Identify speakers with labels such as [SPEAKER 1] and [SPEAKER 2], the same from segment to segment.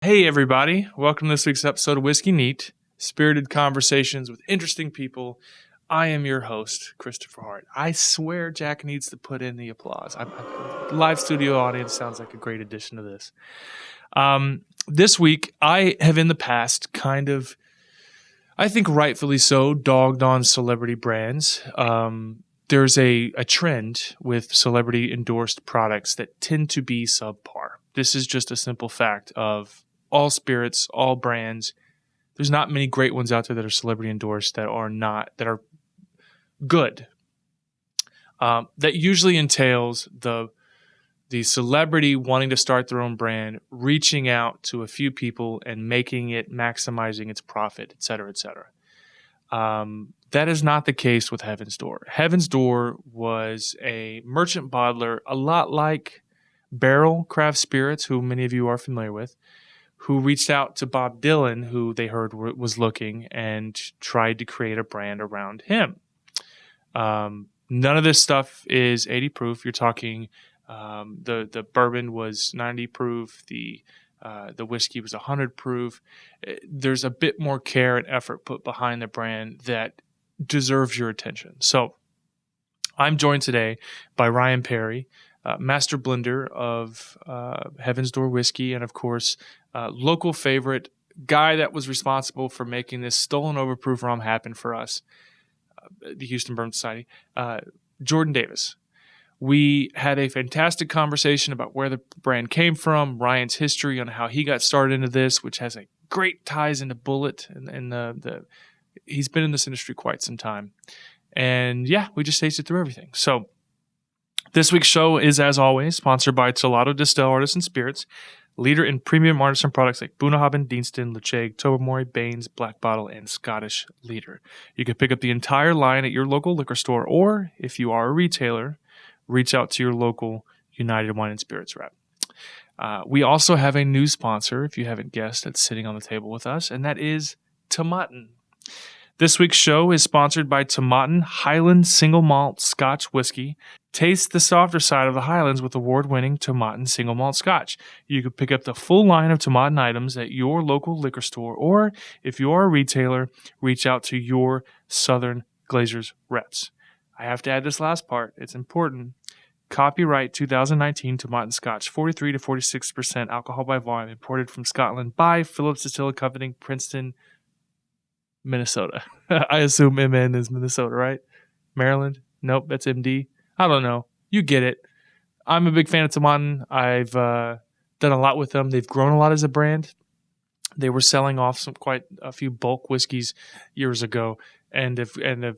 [SPEAKER 1] Hey everybody, welcome to this week's episode of Whiskey Neat, spirited conversations with interesting people. I am your host, Kristopher Hart. I swear Jack needs to put in the applause. The live studio audience sounds like a great addition to this. This week, I have in the past kind of, I think rightfully so, dogged on celebrity brands. There's a trend with celebrity endorsed products that tend to be subpar. This is just a simple fact of all spirits, all brands. There's not many great ones out there that are celebrity endorsed that are good. That usually entails the celebrity wanting to start their own brand, reaching out to a few people and maximizing its profit, et cetera, et cetera. That is not the case with Heaven's Door. Heaven's Door was a merchant bottler, a lot like Barrel Craft Spirits, who many of you are familiar with, who reached out to Bob Dylan, who they heard was looking, and tried to create a brand around him. None of this stuff is 80 proof. You're talking the bourbon was 90 proof. The whiskey was 100 proof. There's a bit more care and effort put behind the brand that deserves your attention. So I'm joined today by Ryan Perry, master blender of Heaven's Door whiskey, and of course, local favorite guy that was responsible for making this stolen overproof rum happen for us, the Houston Bourbon Society, Jordan Davis. We had a fantastic conversation about where the brand came from, Ryan's history on how he got started into this, which has a great ties into Bullet, and he's been in this industry quite some time. And yeah, we just tasted through everything. So this week's show is, as always, sponsored by Terlato Distell Artisan Spirits, leader in premium artisan products like Bunnahabhain, Deanston, Ledaig, Tobermory, Bains, Black Bottle, and Scottish Leader. You can pick up the entire line at your local liquor store, or if you are a retailer, reach out to your local United Wine and Spirits rep. We also have a new sponsor, if you haven't guessed, that's sitting on the table with us, and that is Tomatin. This week's show is sponsored by Tomatin Highland Single Malt Scotch Whiskey. Taste the softer side of the Highlands with award-winning Tomatin Single Malt Scotch. You can pick up the full line of Tomatin items at your local liquor store, or if you are a retailer, reach out to your Southern Glazers reps. I have to add this last part. It's important. Copyright 2019 Tomatin Scotch, 43 to 46% alcohol by volume, imported from Scotland by Phillips Distilling Company, Princeton, Minnesota. I assume MN is Minnesota, right? Maryland? Nope, that's MD. I don't know. You get it. I'm a big fan of Tomatin. I've done a lot with them. They've grown a lot as a brand. They were selling off quite a few bulk whiskeys years ago, and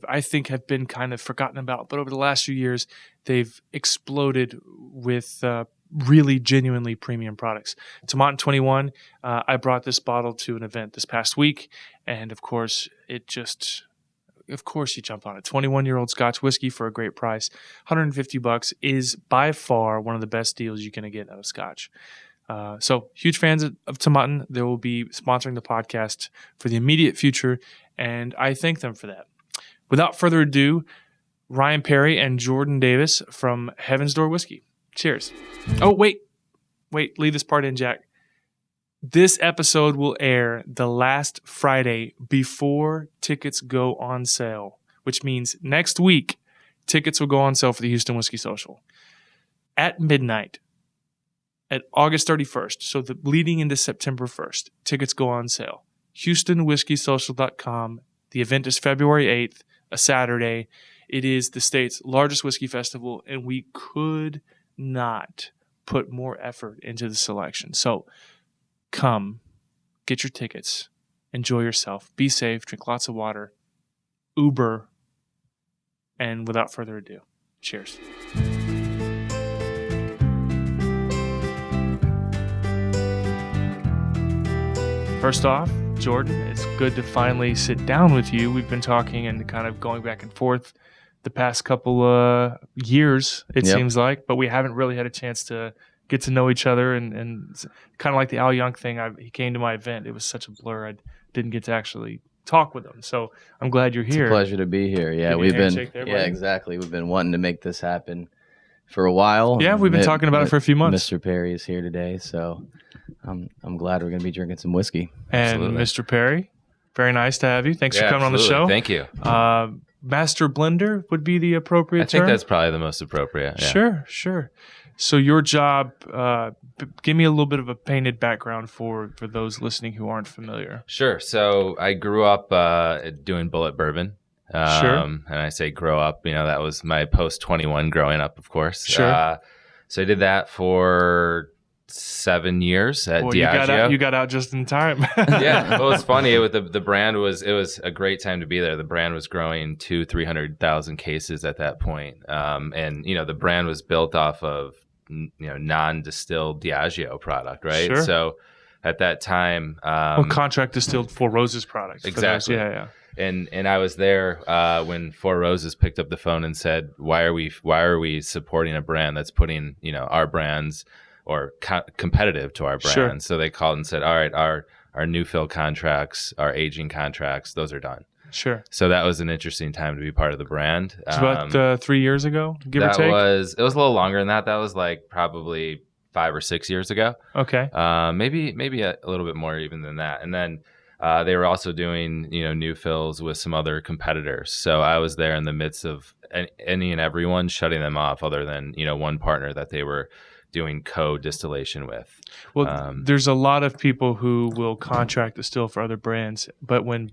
[SPEAKER 1] I think have been kind of forgotten about. But over the last few years, they've exploded with really genuinely premium products. Tomatin 21, I brought this bottle to an event this past week, and of course you jump on it. 21-year-old Scotch whiskey for a great price. $150 is by far one of the best deals you're going to get out of Scotch. So huge fans of Tomatin. They will be sponsoring the podcast for the immediate future, and I thank them for that. Without further ado, Ryan Perry and Jordan Davis from Heaven's Door Whiskey. Cheers. Oh, wait, leave this part in, Jack. This episode will air the last Friday before tickets go on sale, which means next week tickets will go on sale for the Houston Whiskey Social at midnight at August 31st. So leading into September 1st, tickets go on sale. HoustonWhiskeySocial.com. The event is February 8th, a Saturday. It is the state's largest whiskey festival, and we could not put more effort into the selection. So come, get your tickets, enjoy yourself, be safe, drink lots of water, Uber, and without further ado, cheers. First off, Jordan, it's good to finally sit down with you. We've been talking and kind of going back and forth the past couple years, it seems like, but we haven't really had a chance to get to know each other, and kind of like the Al Young thing. He came to my event. It was such a blur. I didn't get to actually talk with him. So I'm glad you're here.
[SPEAKER 2] It's a pleasure to be here. Yeah, we've been exactly. We've been wanting to make this happen for a while.
[SPEAKER 1] Yeah, we've been talking about it for a few months.
[SPEAKER 2] Mr. Perry is here today, so I'm glad we're going to be drinking some whiskey.
[SPEAKER 1] And
[SPEAKER 3] Absolutely.
[SPEAKER 1] Mr. Perry, very nice to have you. Thanks for coming on the show.
[SPEAKER 3] Thank you.
[SPEAKER 1] Master blender would be the appropriate term?
[SPEAKER 3] I think that's probably the most appropriate. Yeah.
[SPEAKER 1] Sure. So your job, give me a little bit of a painted background for those listening who aren't familiar.
[SPEAKER 3] Sure. So I grew up doing bullet bourbon. And I say grow up, that was my post 21 growing up, of course.
[SPEAKER 1] Sure.
[SPEAKER 3] So I did that for 7 years at
[SPEAKER 1] Diageo. You got out just in time.
[SPEAKER 3] Yeah. Well, it's funny. The brand was a great time to be there. The brand was growing 300,000 cases at that point. And the brand was built off of non-distilled Diageo product, right?
[SPEAKER 1] Sure.
[SPEAKER 3] So at that time,
[SPEAKER 1] contract distilled Four Roses product.
[SPEAKER 3] Exactly.
[SPEAKER 1] Yeah.
[SPEAKER 3] And I was there when Four Roses picked up the phone and said, "Why are we supporting a brand that's putting our brands or competitive to our brand?"
[SPEAKER 1] Sure.
[SPEAKER 3] So they called and said, "All right, our new fill contracts, our aging contracts, those are done."
[SPEAKER 1] Sure.
[SPEAKER 3] So that was an interesting time to be part of the brand.
[SPEAKER 1] It's about 3 years ago, give or take?
[SPEAKER 3] It was a little longer than that. That was like probably 5 or 6 years ago.
[SPEAKER 1] Okay.
[SPEAKER 3] Maybe a little bit more even than that. And then they were also doing new fills with some other competitors. So I was there in the midst of any and everyone shutting them off, other than one partner that they were doing co-distillation with.
[SPEAKER 1] Well, there's a lot of people who will contract distill for other brands, but I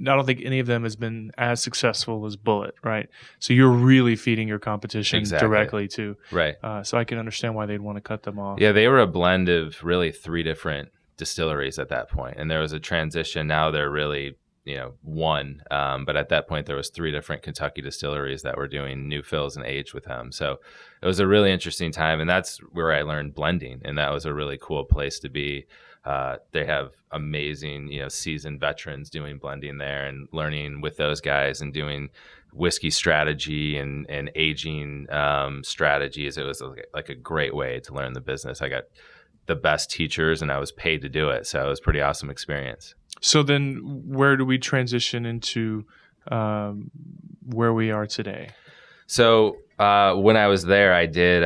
[SPEAKER 1] don't think any of them has been as successful as Bullet, right? So you're really feeding your competition directly too.
[SPEAKER 3] Right.
[SPEAKER 1] So I can understand why they'd want to cut them off.
[SPEAKER 3] Yeah, they were a blend of really 3 different distilleries at that point. And there was a transition. Now they're really, one. But at that point, there was 3 different Kentucky distilleries that were doing new fills and age with them. So it was a really interesting time. And that's where I learned blending. And that was a really cool place to be. They have amazing, seasoned veterans doing blending there, and learning with those guys and doing whiskey strategy and aging strategies. It was like a great way to learn the business. I got the best teachers and I was paid to do it. So it was a pretty awesome experience.
[SPEAKER 1] So then where do we transition into where we are today?
[SPEAKER 3] So when I was there, I did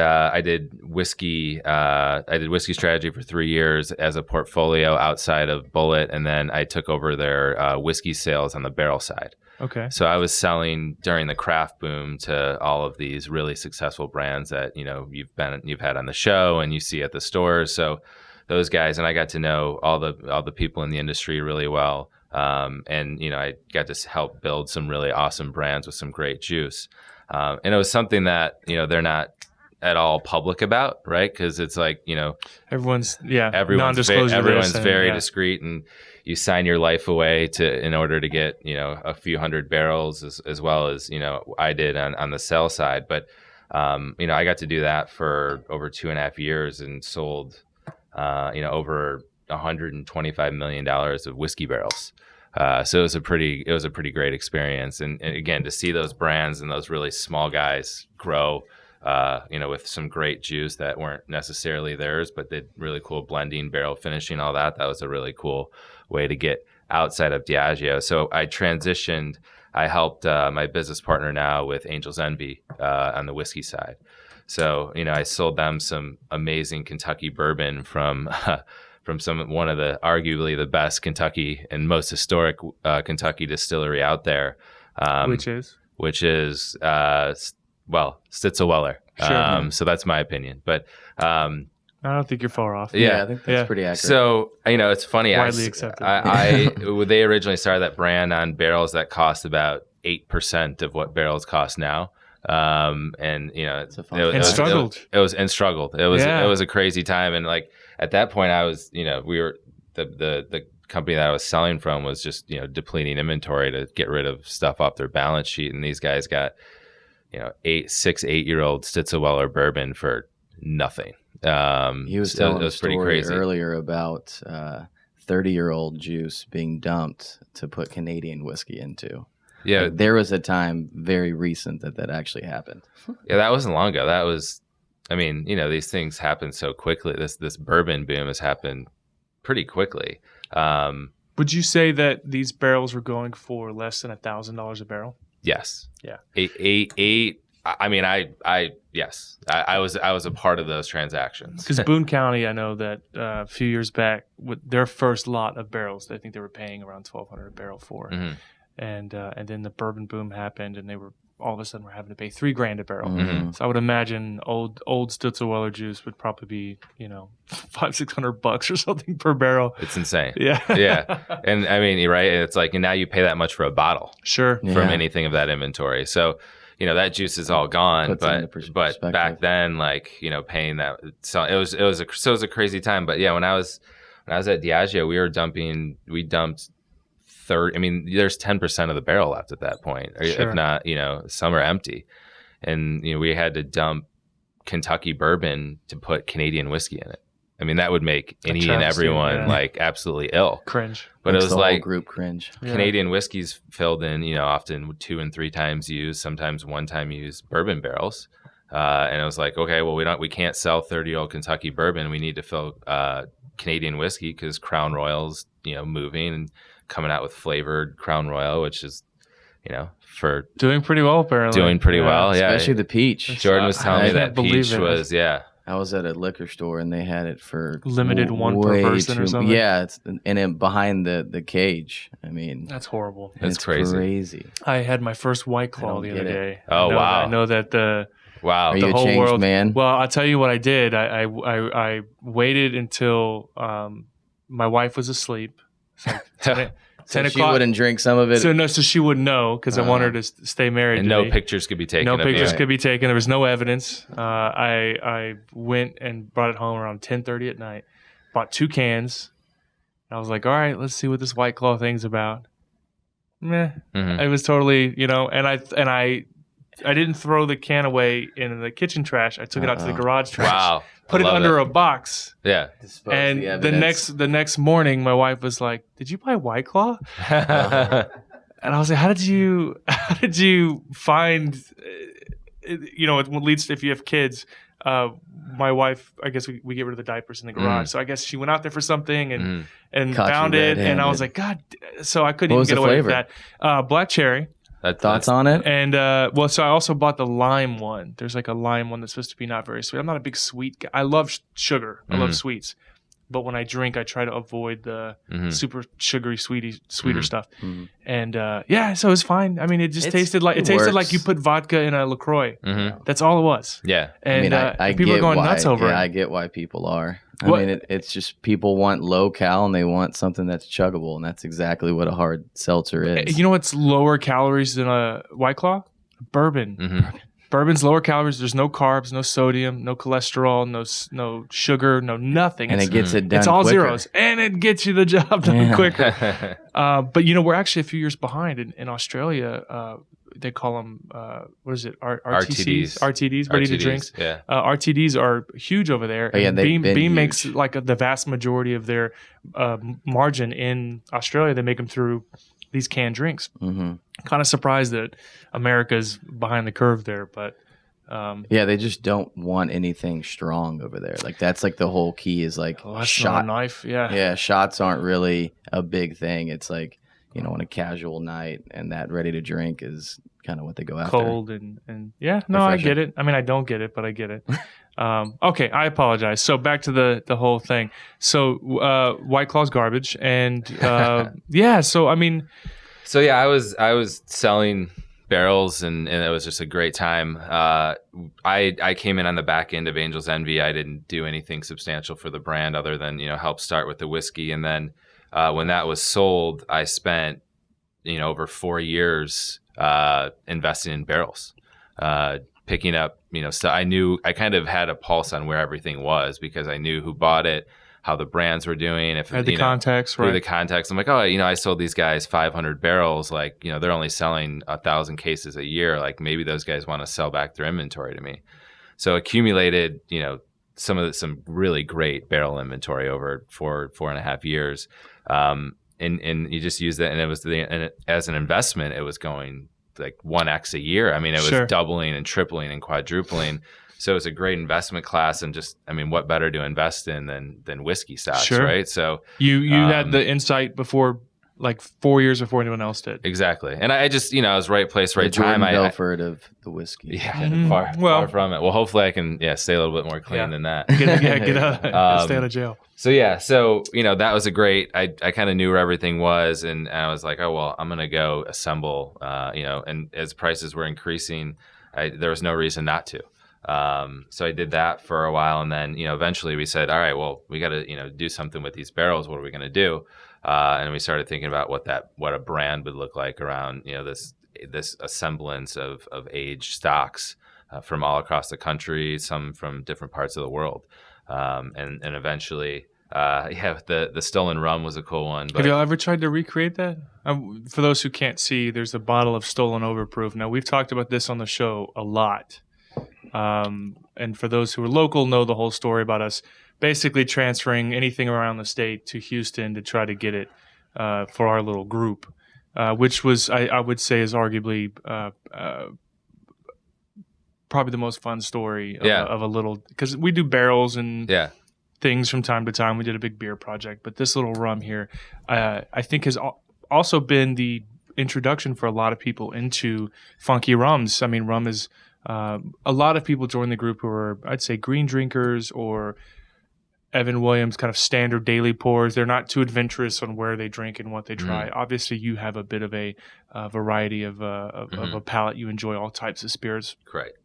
[SPEAKER 3] whiskey strategy for 3 years as a portfolio outside of Bullet, and then I took over their whiskey sales on the barrel side.
[SPEAKER 1] Okay.
[SPEAKER 3] So I was selling during the craft boom to all of these really successful brands that you've had on the show and you see at the stores. So those guys, and I got to know all the people in the industry really well. And I got to help build some really awesome brands with some great juice. And it was something that, they're not at all public about, right? Because it's like,
[SPEAKER 1] everyone's
[SPEAKER 3] non-disclosure. Everyone's very
[SPEAKER 1] yeah.
[SPEAKER 3] discreet, and you sign your life away in order to get, a few hundred barrels as well as, I did on the sell side. But, I got to do that for over 2.5 years and sold, over $125 million of whiskey barrels. So it was a pretty great experience. And again, to see those brands and those really small guys grow, with some great juice that weren't necessarily theirs, but they really cool blending, barrel finishing, all that. That was a really cool way to get outside of Diageo. So I transitioned. I helped my business partner now with Angel's Envy on the whiskey side. So, I sold them some amazing Kentucky bourbon from one of the arguably the best Kentucky and most historic Kentucky distillery out there,
[SPEAKER 1] which is
[SPEAKER 3] Stitzel-Weller.
[SPEAKER 1] Sure.
[SPEAKER 3] So that's my opinion, but
[SPEAKER 1] I don't think you're far off.
[SPEAKER 2] Yeah, I think that's pretty accurate.
[SPEAKER 3] So it's funny.
[SPEAKER 1] Widely accepted.
[SPEAKER 3] They originally started that brand on barrels that cost about 8% of what barrels cost now. Struggled. It was a crazy time, and like at that point, I was the company that I was selling from was just depleting inventory to get rid of stuff off their balance sheet, and these guys got 8-year-old Stitzel-Weller bourbon for nothing.
[SPEAKER 2] He was telling a story earlier about 30-year-old juice being dumped to put Canadian whiskey into. Yeah, there was a time very recent that actually happened.
[SPEAKER 3] Yeah, that wasn't long ago. That was, these things happen so quickly. This bourbon boom has happened pretty quickly.
[SPEAKER 1] Would you say that these barrels were going for less than $1,000 a barrel?
[SPEAKER 3] Yes.
[SPEAKER 1] Yeah.
[SPEAKER 3] Yes, I was a part of those transactions.
[SPEAKER 1] Because Boone County, I know that a few years back, with their first lot of barrels, I think they were paying around $1,200 a barrel for, and then the bourbon boom happened, and they were all of a sudden were having to pay $3,000 a barrel. So I would imagine old Stutzelweller juice would probably be $500-$600 or something per barrel.
[SPEAKER 3] It's insane.
[SPEAKER 1] Yeah.
[SPEAKER 3] And I mean, you're right. It's like, and now you pay that much for a bottle, from anything of that inventory. So that juice is all gone, but back then, paying that, so it was a crazy time. But when I was at Diageo, we dumped 30. I mean, there's 10% of the barrel left at that point, if not, some are empty, and we had to dump Kentucky bourbon to put Canadian whiskey in it. I mean, that would make any and everyone absolutely ill.
[SPEAKER 1] Cringe.
[SPEAKER 2] But it was like group cringe.
[SPEAKER 3] Canadian whiskey's filled in, often 2 and 3 times used, sometimes 1 time used bourbon barrels. And it was like, okay, well, we can't sell 30-year-old Kentucky bourbon. We need to fill Canadian whiskey because Crown Royal's, moving and coming out with flavored Crown Royal, which is, for
[SPEAKER 1] doing pretty well apparently.
[SPEAKER 3] Doing pretty well, yeah.
[SPEAKER 2] Especially the peach.
[SPEAKER 3] Jordan was telling me that peach was,
[SPEAKER 2] I was at a liquor store and they had it for
[SPEAKER 1] limited one per person or something.
[SPEAKER 2] Yeah, and then behind the cage. I mean,
[SPEAKER 1] that's horrible.
[SPEAKER 3] That's crazy.
[SPEAKER 1] I had my first White Claw the other day.
[SPEAKER 3] Oh, wow.
[SPEAKER 1] I know that the
[SPEAKER 2] Are you
[SPEAKER 1] the whole
[SPEAKER 2] a changed
[SPEAKER 1] world,
[SPEAKER 2] man?
[SPEAKER 1] Well, I'll tell you what I did. I waited until my wife was asleep. It's like 10
[SPEAKER 2] o'clock. She wouldn't drink some of it.
[SPEAKER 1] So she wouldn't know because I want her to stay married.
[SPEAKER 3] And no pictures could be taken.
[SPEAKER 1] No pictures could be taken. There was no evidence. I went and brought it home around 10:30 at night. Bought 2 cans. I was like, all right, let's see what this White Claw thing's about. It was totally, and I didn't throw the can away in the kitchen trash. I took it out to the garage trash.
[SPEAKER 3] Wow.
[SPEAKER 1] Put it under a box.
[SPEAKER 3] Yeah.
[SPEAKER 1] And the next morning, my wife was like, "Did you buy White Claw?" And I was like, "How did you find? It leads to if you have kids." My wife, I guess we get rid of the diapers in the garage, so I guess she went out there for something and found it, and I was like, "God!" So I couldn't even get away with that. Black cherry.
[SPEAKER 2] Thoughts on it?
[SPEAKER 1] And so I also bought the lime one. There's like a lime one that's supposed to be not very sweet. I'm not a big sweet guy. I love sugar. I love sweets. But when I drink, I try to avoid the super sugary, sweeter stuff. And so it was fine. I mean, it tasted like you put vodka in a LaCroix. That's all it was.
[SPEAKER 3] Yeah.
[SPEAKER 1] And I people are going nuts over it.
[SPEAKER 2] Yeah, I get why people are. I mean, it's just people want low cal and they want something that's chuggable, and that's exactly what a hard seltzer is.
[SPEAKER 1] You know what's lower calories than a White Claw? Bourbon. Bourbon's lower calories. There's no carbs, no sodium, no cholesterol, no sugar, no nothing.
[SPEAKER 2] And it gets it done.
[SPEAKER 1] It's all
[SPEAKER 2] quicker.
[SPEAKER 1] Zeros, and it gets you the job done quicker. But we're actually a few years behind in Australia. They call them what is it? RTDs, ready to drinks.
[SPEAKER 3] Yeah.
[SPEAKER 1] RTDs are huge over there. And Beam makes like the vast majority of their margin in Australia. They make them through these canned drinks. Kind of surprised that America's behind the curve there, but
[SPEAKER 2] they just don't want anything strong over there. Like that's like the whole key is like
[SPEAKER 1] shot knife. Yeah,
[SPEAKER 2] shots aren't really a big thing. It's like on a casual night, and that ready to drink is kind of what they go after.
[SPEAKER 1] Cold and I get it. I mean, I don't get it, but I get it. Okay, I apologize. So back to the whole thing. So White Claw's garbage, and So I mean,
[SPEAKER 3] I was selling barrels, and it was just a great time. I came in on the back end of Angel's Envy. I didn't do anything substantial for the brand other than help start with the whiskey, and then when that was sold, I spent over 4 years investing in barrels, picking up so I kind of had a pulse on where everything was because I knew who bought it, how the brands were doing, if
[SPEAKER 1] the context, right?
[SPEAKER 3] Through the context, I'm like, I sold these guys 500 barrels, like they're only selling 1,000 cases a year, like maybe those guys want to sell back their inventory to me. So accumulated some really great barrel inventory over 4.5 years. And you just use that, and it was as an investment, it was going like 1x a year. I mean, it was doubling and tripling and quadrupling. So it's a great investment class, and just, I mean, what better to invest in than whiskey stocks, right? So
[SPEAKER 1] you had the insight before like 4 years before anyone else did.
[SPEAKER 3] Exactly. And I just, I was right place, right time.
[SPEAKER 2] Belford of the whiskey.
[SPEAKER 3] Yeah, far from it. Well, hopefully I can stay a little bit more clean than that.
[SPEAKER 1] Get out, stay out of jail.
[SPEAKER 3] So that was a great, I kind of knew where everything was, and I was like, oh, well, I'm going to go assemble, and as prices were increasing, there was no reason not to. So I did that for a while, and then, eventually we said, all right, well, we got to, do something with these barrels. What are we going to do? And we started thinking about what a brand would look like around, this assemblance of aged stocks from all across the country, some from different parts of the world. And eventually, the stolen rum was a cool one. But
[SPEAKER 1] have y'all ever tried to recreate that? For those who can't see, there's a bottle of stolen overproof. Now, we've talked about this on the show a lot. And for those who are local, know the whole story about us basically transferring anything around the state to Houston to try to get it for our little group, which was, I would say, is arguably probably the most fun story of a little, because we do barrels and things from time to time. We did a big beer project, but this little rum here, I think has also been the introduction for a lot of people into funky rums. I mean, rum is a lot of people join the group who are, I'd say, green drinkers or Evan Williams kind of standard daily pours. They're not too adventurous on where they drink and what they try. Obviously, you have a bit of a variety of a palate. You enjoy all types of spirits.
[SPEAKER 3] Correct.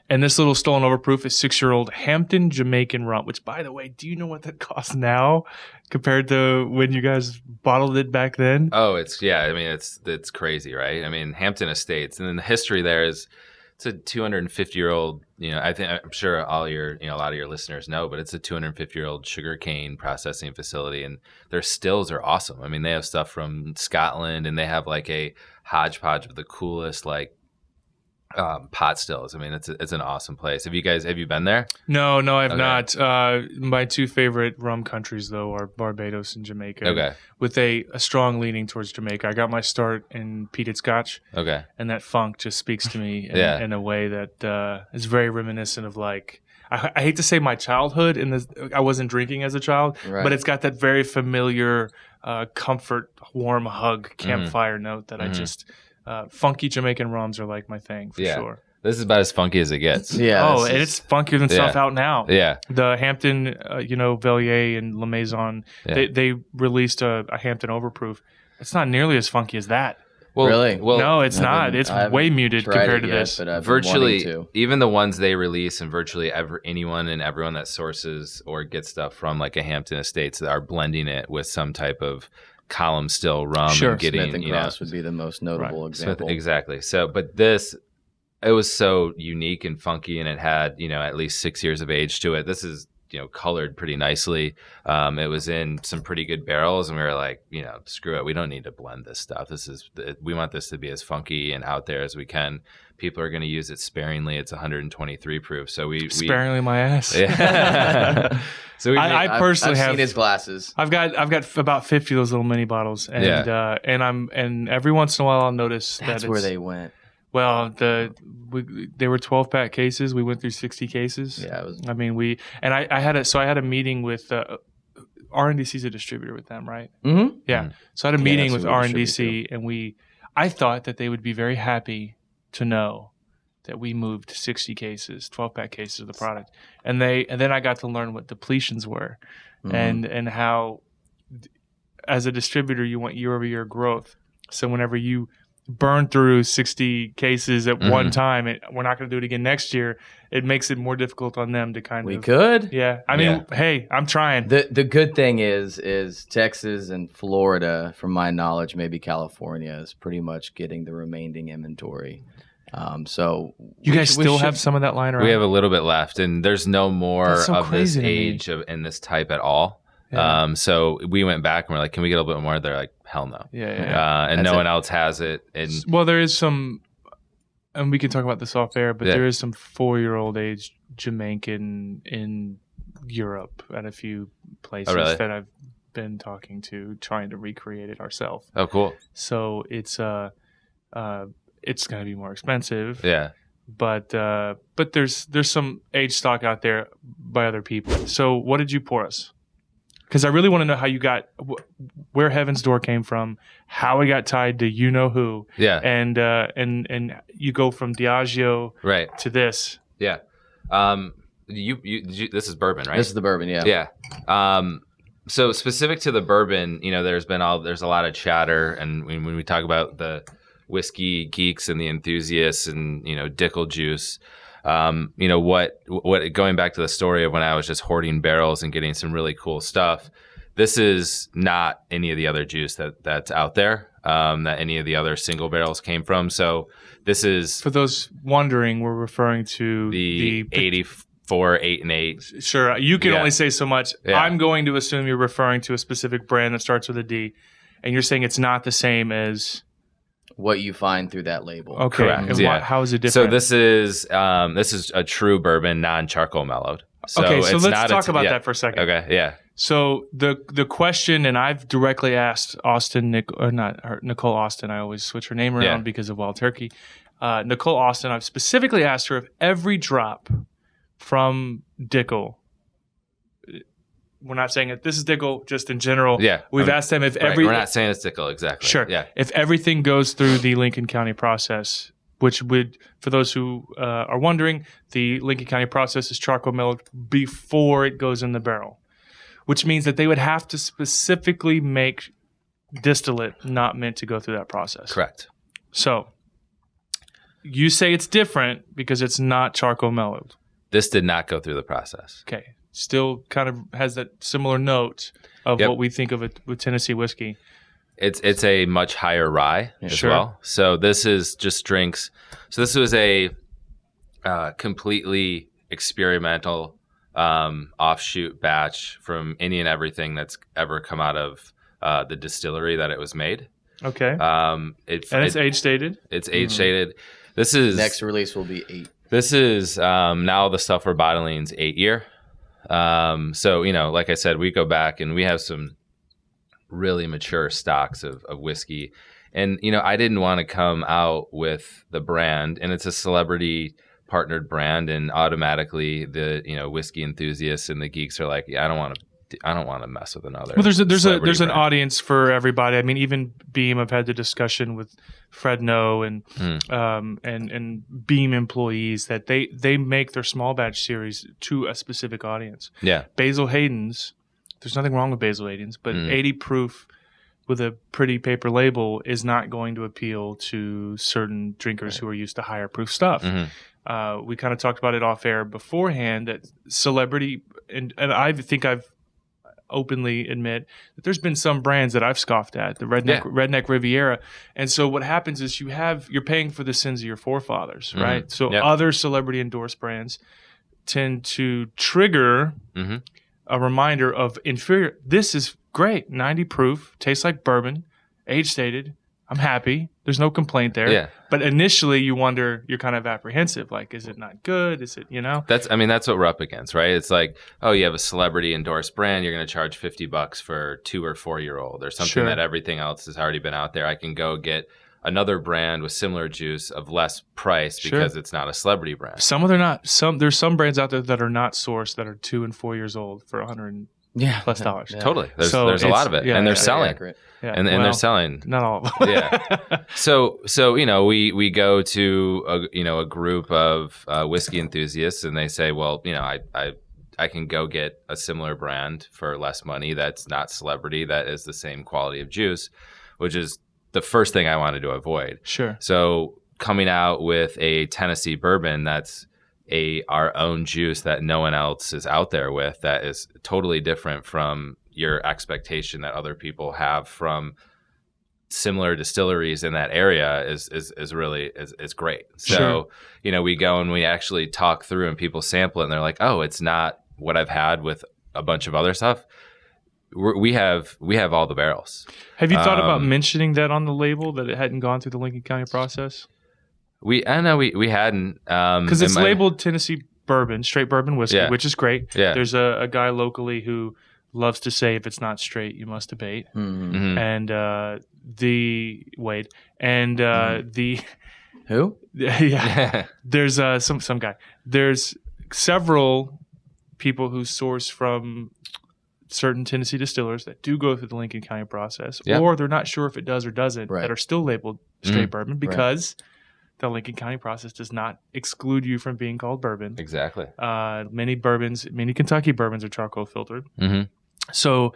[SPEAKER 1] And this little stolen overproof is 6-year-old Hampton Jamaican Rum, which, by the way, do you know what that costs now compared to when you guys bottled it back then?
[SPEAKER 3] Oh, it's crazy, right? I mean, Hampton Estates, and then the history there is, it's a 250-year-old, I'm sure a lot of your listeners know, but it's a 250-year-old sugarcane processing facility, and their stills are awesome. I mean, they have stuff from Scotland, and they have like a hodgepodge of the coolest pot stills. I mean, it's an awesome place. Have you been there?
[SPEAKER 1] No, I've not. My two favorite rum countries, though, are Barbados and Jamaica.
[SPEAKER 3] Okay.
[SPEAKER 1] With a strong leaning towards Jamaica. I got my start in peated Scotch.
[SPEAKER 3] Okay.
[SPEAKER 1] And that funk just speaks to me in a way that is very reminiscent of like, I hate to say my childhood, I wasn't drinking as a child, but it's got that very familiar comfort, warm hug, campfire note that I just... funky Jamaican rums are like my thing for sure.
[SPEAKER 3] This is about as funky as it gets.
[SPEAKER 1] Yeah. Oh, and it's funkier than stuff out now.
[SPEAKER 3] Yeah.
[SPEAKER 1] The Hampton, Velier and La Maison, they released a Hampton Overproof. It's not nearly as funky as that.
[SPEAKER 3] Well,
[SPEAKER 2] really?
[SPEAKER 3] Well,
[SPEAKER 1] no, it's not. It's way muted compared to this.
[SPEAKER 3] Virtually, even the ones they release, and virtually anyone and everyone that sources or gets stuff from like a Hampton Estates are blending it with some type of column still rum.
[SPEAKER 1] Sure.
[SPEAKER 3] And getting,
[SPEAKER 2] Smith and Cross would be the most notable example.
[SPEAKER 3] Exactly. So, but it was so unique and funky, and it had, at least 6 years of age to it. This is, colored pretty nicely. It was in some pretty good barrels, and we were like, screw it. We don't need to blend this stuff. We want this to be as funky and out there as we can. People are going to use it sparingly. It's 123 proof. So we
[SPEAKER 1] sparingly my ass.
[SPEAKER 3] Yeah. So
[SPEAKER 1] I personally have
[SPEAKER 2] seen his glasses.
[SPEAKER 1] I've got about 50 of those little mini bottles, and and every once in a while I'll notice
[SPEAKER 2] that's where they went.
[SPEAKER 1] Well, they were 12-pack cases. We went through 60 cases.
[SPEAKER 2] Yeah, it was.
[SPEAKER 1] I mean, I had a meeting with RNDC's a distributor with them, right?
[SPEAKER 2] Mm-hmm.
[SPEAKER 1] Yeah. So I had a meeting with RNDC, and I thought that they would be very happy to know that we moved 60 cases, 12-pack cases of the product, and then I got to learn what depletions were, and how, as a distributor, you want year-over-year growth. So whenever you burn through 60 cases at one time, we're not going to do it again next year. It makes it more difficult on them to kind of.
[SPEAKER 2] We could.
[SPEAKER 1] Yeah. I mean, hey, I'm trying.
[SPEAKER 2] The good thing is Texas and Florida, from my knowledge, maybe California, is pretty much getting the remaining inventory. So
[SPEAKER 1] you guys still have some of that lying around?
[SPEAKER 3] We have a little bit left, and there's no more of this age in this type at all. Yeah. So we went back and we're like, can we get a little bit more? They're like, hell no.
[SPEAKER 1] Yeah.
[SPEAKER 3] And no one else has it. And
[SPEAKER 1] well, there is some, and we can talk about this off air, but there is some 4-year-old age Jamaican in Europe at a few places that I've been talking to, trying to recreate it ourselves.
[SPEAKER 3] Oh, cool.
[SPEAKER 1] So it's going to be more expensive.
[SPEAKER 3] Yeah.
[SPEAKER 1] But there's some age stock out there by other people. So what did you pour us? Because I really want to know how you got where Heaven's Door came from, how it got tied to you know who.
[SPEAKER 3] Yeah.
[SPEAKER 1] And you go from Diageo to this.
[SPEAKER 3] Yeah. This is bourbon, right?
[SPEAKER 2] This is the bourbon, yeah.
[SPEAKER 3] Yeah. So specific to the bourbon, there's a lot of chatter, and when we talk about the whiskey geeks and the enthusiasts and Dickel juice, what going back to the story of when I was just hoarding barrels and getting some really cool stuff. This is not any of the other juice that's out there that any of the other single barrels came from. So this is,
[SPEAKER 1] for those wondering, we're referring to
[SPEAKER 3] the 84 8 and 8.
[SPEAKER 1] Sure, you can only say so much.
[SPEAKER 3] Yeah.
[SPEAKER 1] I'm going to assume you're referring to a specific brand that starts with a D, and you're saying it's not the same as
[SPEAKER 2] what you find through that label.
[SPEAKER 1] Okay,
[SPEAKER 3] correct.
[SPEAKER 1] And how is it different?
[SPEAKER 3] So this is a true bourbon, non-charcoal mellowed. So
[SPEAKER 1] so let's talk about that for a second.
[SPEAKER 3] Okay, yeah.
[SPEAKER 1] So the question, and I've directly asked Nicole Austin. I always switch her name around because of Wild Turkey. Nicole Austin. I've specifically asked her if every drop from Dickel. We're not saying that this is Dickel, just in general.
[SPEAKER 3] Yeah.
[SPEAKER 1] We've asked them if
[SPEAKER 3] we're not saying it's Dickel, exactly.
[SPEAKER 1] Sure.
[SPEAKER 3] Yeah.
[SPEAKER 1] If everything goes through the Lincoln County process, which would, for those who are wondering, the Lincoln County process is charcoal mellowed before it goes in the barrel, which means that they would have to specifically make distillate not meant to go through that process.
[SPEAKER 3] Correct.
[SPEAKER 1] So you say it's different because it's not charcoal mellowed.
[SPEAKER 3] This did not go through the process.
[SPEAKER 1] Okay. Still kind of has that similar note of what we think of it with Tennessee whiskey.
[SPEAKER 3] It's a much higher rye as well. So this is just drinks. So this was a completely experimental offshoot batch from any and everything that's ever come out of the distillery that it was made.
[SPEAKER 1] Okay. It's age stated.
[SPEAKER 3] It's age stated. This is
[SPEAKER 2] next release will be 8.
[SPEAKER 3] This is now the stuff we're bottling is 8 year. So, like I said, we go back and we have some really mature stocks of whiskey. And, I didn't want to come out with the brand, and it's a celebrity partnered brand. And automatically the, whiskey enthusiasts and the geeks are like, yeah, I don't want to mess with another.
[SPEAKER 1] Well, there's
[SPEAKER 3] brand.
[SPEAKER 1] an audience for everybody. I mean, even Beam, I've had the discussion with Fred No and Beam employees that they make their small batch series to a specific audience.
[SPEAKER 3] Yeah.
[SPEAKER 1] Basil Hayden's, there's nothing wrong with Basil Hayden's, but 80 proof with a pretty paper label is not going to appeal to certain drinkers who are used to higher proof stuff. We kind of talked about it off air beforehand that celebrity, and I think I've openly admit that there's been some brands that I've scoffed at, the Redneck Riviera. And so what happens is you're paying for the sins of your forefathers, right? So other celebrity endorsed brands tend to trigger a reminder of inferior. This is great, 90 proof, tastes like bourbon, age stated. I'm happy. There's no complaint there.
[SPEAKER 3] Yeah.
[SPEAKER 1] But initially you wonder, you're kind of apprehensive. Like, is it not good? Is it,
[SPEAKER 3] That's what we're up against, right? It's like, oh, you have a celebrity endorsed brand. You're going to charge $50 for 2 or 4 year old or something that everything else has already been out there. I can go get another brand with similar juice of less price because it's not a celebrity brand.
[SPEAKER 1] Some of them are not. There's some brands out there that are not sourced that are 2 and 4 years old for $100 plus dollars.
[SPEAKER 3] Yeah. Totally. There's a lot of it. And they're selling.
[SPEAKER 2] Yeah.
[SPEAKER 3] And they're selling.
[SPEAKER 1] Not all of them.
[SPEAKER 3] Yeah. So we go to a group of whiskey enthusiasts, and they say, well, I can go get a similar brand for less money that's not celebrity, that is the same quality of juice, which is the first thing I wanted to avoid.
[SPEAKER 1] Sure.
[SPEAKER 3] So coming out with a Tennessee bourbon that's our own juice that no one else is out there with, that is totally different from your expectation that other people have from similar distilleries in that area is really great. So, we go and we actually talk through and people sample it and they're like, oh, it's not what I've had with a bunch of other stuff. We have all the barrels.
[SPEAKER 1] Have you thought about mentioning that on the label, that it hadn't gone through the Lincoln County process?
[SPEAKER 3] I know we hadn't.
[SPEAKER 1] Because it's labeled Tennessee bourbon, straight bourbon whiskey, which is great.
[SPEAKER 3] Yeah.
[SPEAKER 1] There's a guy locally who loves to say, if it's not straight, you must debate.
[SPEAKER 2] Mm-hmm.
[SPEAKER 1] And the
[SPEAKER 2] who?
[SPEAKER 1] Yeah. There's some guy. There's several people who source from certain Tennessee distillers that do go through the Lincoln County process, or they're not sure if it does or doesn't, that are still labeled straight bourbon because the Lincoln County process does not exclude you from being called bourbon.
[SPEAKER 3] Exactly.
[SPEAKER 1] Many Kentucky bourbons are charcoal filtered. So,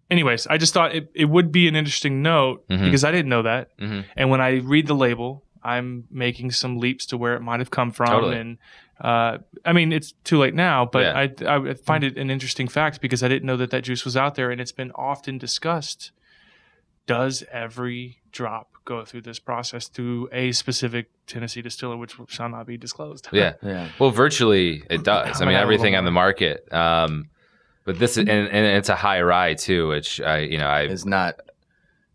[SPEAKER 1] anyways, I just thought it would be an interesting note because I didn't know that. And when I read the label, I'm making some leaps to where it might have come from.
[SPEAKER 3] Totally.
[SPEAKER 1] And I mean, it's too late now, but I find it an interesting fact because I didn't know that juice was out there, and it's been often discussed. Does every drop go through this process through a specific Tennessee distiller, which shall not be disclosed?
[SPEAKER 3] Yeah. Well, virtually it does. I mean, everything on the market. But this is, and it's a high rye too, which
[SPEAKER 2] is not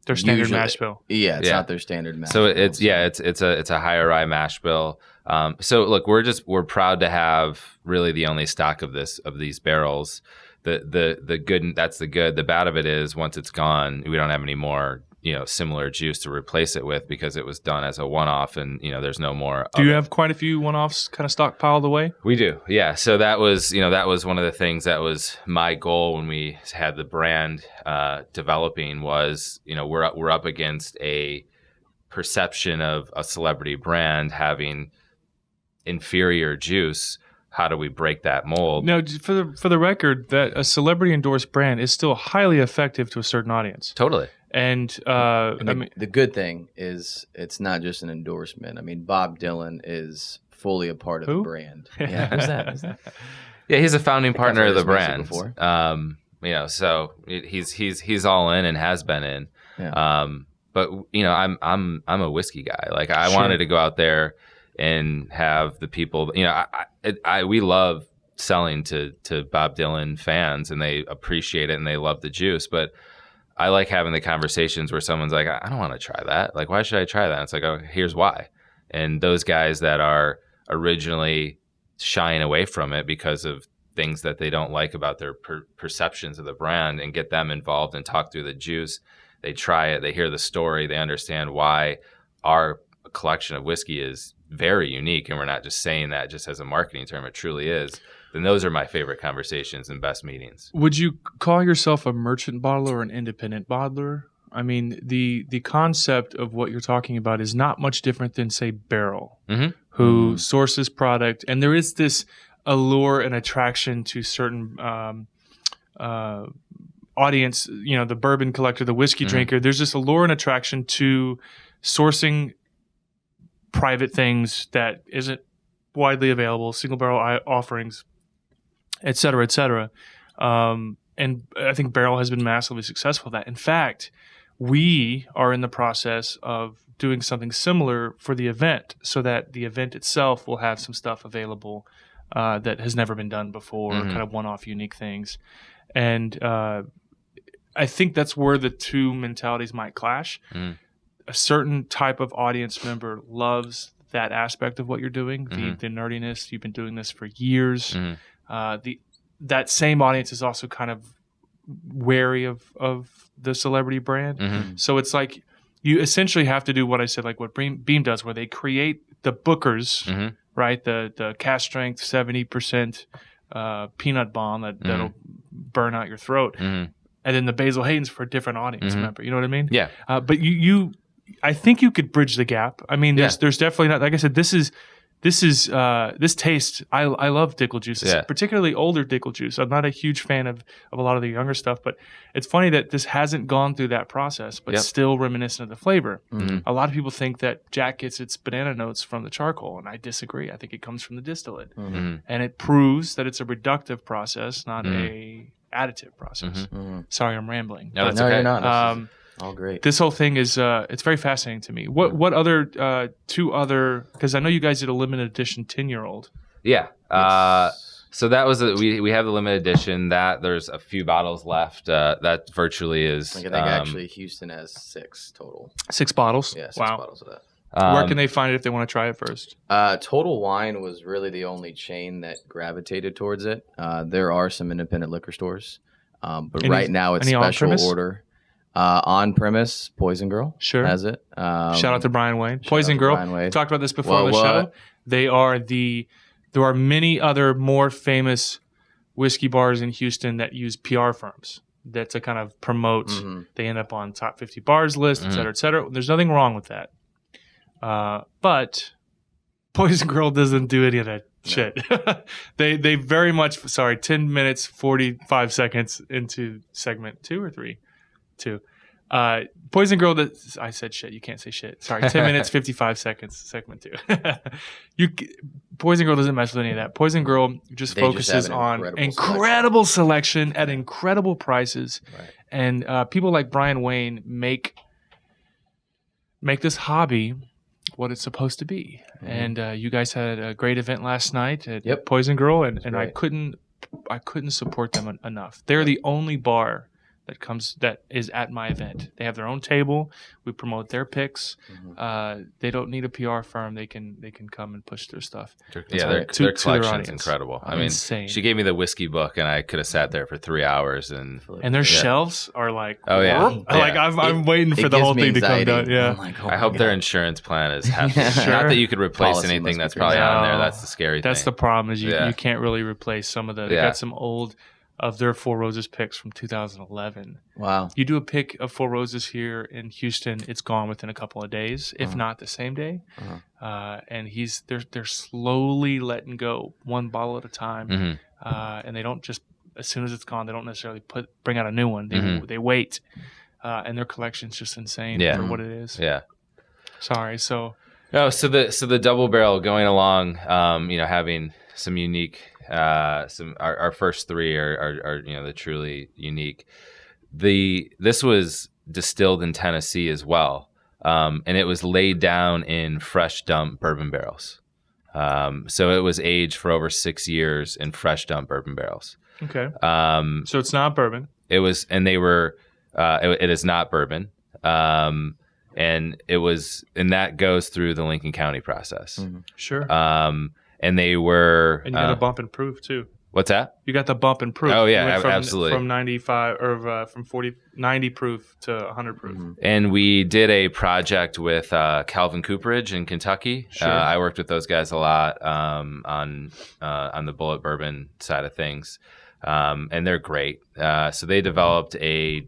[SPEAKER 1] their standard mash bill.
[SPEAKER 2] Yeah, it's not their standard mash.
[SPEAKER 3] So
[SPEAKER 2] bill,
[SPEAKER 3] it's a higher rye mash bill. So look, we're proud to have really the only stock of these barrels. The good, that's the good. The bad of it is once it's gone, we don't have any more similar juice to replace it with because it was done as a one-off, and there's no more.
[SPEAKER 1] Do you have quite a few one-offs kind of stockpiled away?
[SPEAKER 3] We do, yeah. So that was one of the things that was my goal when we had the brand developing was we're up against a perception of a celebrity brand having inferior juice. How do we break that mold?
[SPEAKER 1] No, for the record, that a celebrity endorsed brand is still highly effective to a certain audience.
[SPEAKER 3] Totally.
[SPEAKER 1] And
[SPEAKER 2] the good thing is it's not just an endorsement. I mean, Bob Dylan is fully a part of the brand. Yeah, who's that?
[SPEAKER 3] Yeah, he's a founding partner of the brand. So he's all in and has been in. Yeah. But I'm a whiskey guy. Like I wanted to go out there and have the people, we love selling to Bob Dylan fans, and they appreciate it and they love the juice. But I like having the conversations where someone's like, I don't want to try that. Like, why should I try that? And it's like, oh, here's why. And those guys that are originally shying away from it because of things that they don't like about their perceptions of the brand, and get them involved and talk through the juice. They try it, they hear the story, they understand why our collection of whiskey is very unique, and we're not just saying that just as a marketing term, it truly is. Then those are my favorite conversations and best meetings.
[SPEAKER 1] Would you call yourself a merchant bottler or an independent bottler? I mean, the concept of what you're talking about is not much different than, say, Barrel, who sources product, and there is this allure and attraction to certain audience, the bourbon collector, the whiskey drinker. There's this allure and attraction to sourcing private things that isn't widely available, single barrel offerings, et cetera, et cetera. And I think Barrel has been massively successful at that. In fact, we are in the process of doing something similar for the event, so that the event itself will have some stuff available that has never been done before, kind of one-off unique things. And I think that's where the two mentalities might clash. A certain type of audience member loves that aspect of what you're doing, the nerdiness. You've been doing this for years. That same audience is also kind of wary of the celebrity brand. So it's like you essentially have to do what I said, like what Beam does, where they create the bookers, right? The cast strength 70% peanut bomb that'll burn out your throat, and then the Basil Hayden's for a different audience member. You know what I mean?
[SPEAKER 3] Yeah.
[SPEAKER 1] But I think you could bridge the gap. I mean, there's definitely not, like I said, this taste. I love Dickel juices, particularly older Dickel juice. I'm not a huge fan of a lot of the younger stuff, but it's funny that this hasn't gone through that process, but still reminiscent of the flavor. A lot of people think that Jack gets its banana notes from the charcoal, and I disagree. I think it comes from the distillate, and it proves that it's a reductive process, not a additive process. Sorry, I'm rambling.
[SPEAKER 3] No, that's okay.
[SPEAKER 2] You're not. All great.
[SPEAKER 1] This whole thing is it's very fascinating to me. What other two other, because I know you guys did a limited edition 10-year-old.
[SPEAKER 3] Yeah. So that was we have the limited edition. That there's a few bottles left. That virtually is.
[SPEAKER 2] I think actually Houston has 6 total.
[SPEAKER 1] 6 bottles.
[SPEAKER 2] Yeah, 6
[SPEAKER 1] wow.
[SPEAKER 2] bottles of that.
[SPEAKER 1] Where can they find it if they want to try it first?
[SPEAKER 2] Total Wine was really the only chain that gravitated towards it. There are some independent liquor stores, but right now it's special order. On premise, Poison Girl has it.
[SPEAKER 1] Shout out to Brian Wayne. Poison Girl. We talked about this before on the show. There are many other more famous whiskey bars in Houston that use PR firms that to kind of promote. They end up on top 50 bars list, et cetera, et cetera. There's nothing wrong with that. But Poison Girl doesn't do any of that shit. They very much, 10 minutes, 45 seconds into segment 2 or 3? 2. Poison Girl, I said shit. You can't say shit. Sorry, 10 minutes, 55 seconds, segment 2. Poison Girl doesn't mess with any of that. Poison Girl just focuses on incredible selection at incredible prices. Right. And people like Brian Wayne make this hobby what it's supposed to be. And you guys had a great event last night at Poison Girl, and I couldn't support them enough. They're the only bar that is at my event. They have their own table. We promote their picks. They don't need a PR firm. They can come and push their stuff.
[SPEAKER 3] Their collection's incredible. I mean, insane. She gave me the whiskey book, and I could have sat there for 3 hours. And
[SPEAKER 1] their shelves are like,
[SPEAKER 3] I'm
[SPEAKER 1] waiting for the whole thing to come down. Yeah,
[SPEAKER 3] like, I hope their insurance plan is hefty. Not that you could replace anything that's probably on there. That's the scary thing.
[SPEAKER 1] That's the problem is you can't really replace some of the. They got some old of their Four Roses picks from 2011.
[SPEAKER 2] Wow.
[SPEAKER 1] You do a pick of Four Roses here in Houston, it's gone within a couple of days, if not the same day. And they're slowly letting go one bottle at a time. And they don't just, as soon as it's gone, they don't necessarily bring out a new one. They wait. And their collection's just insane for what it is.
[SPEAKER 3] Yeah.
[SPEAKER 1] Sorry. So
[SPEAKER 3] the double barrel going along, having some unique, our first 3 are the truly unique. This was distilled in Tennessee as well, and it was laid down in fresh dump bourbon barrels. So it was aged for over 6 years in fresh dump bourbon barrels.
[SPEAKER 1] Okay. So it's not bourbon.
[SPEAKER 3] It was, and they were. It is not bourbon. And it was, and that goes through the Lincoln County process.
[SPEAKER 1] Sure.
[SPEAKER 3] And they were.
[SPEAKER 1] And you got a bump and proof too.
[SPEAKER 3] What's that?
[SPEAKER 1] You got the bump and proof.
[SPEAKER 3] Oh yeah, absolutely.
[SPEAKER 1] From 95 or from 90 proof to 100 proof.
[SPEAKER 3] And we did a project with Calvin Cooperage in Kentucky.
[SPEAKER 1] Sure.
[SPEAKER 3] I worked with those guys a lot on the bullet bourbon side of things, and they're great. So we developed a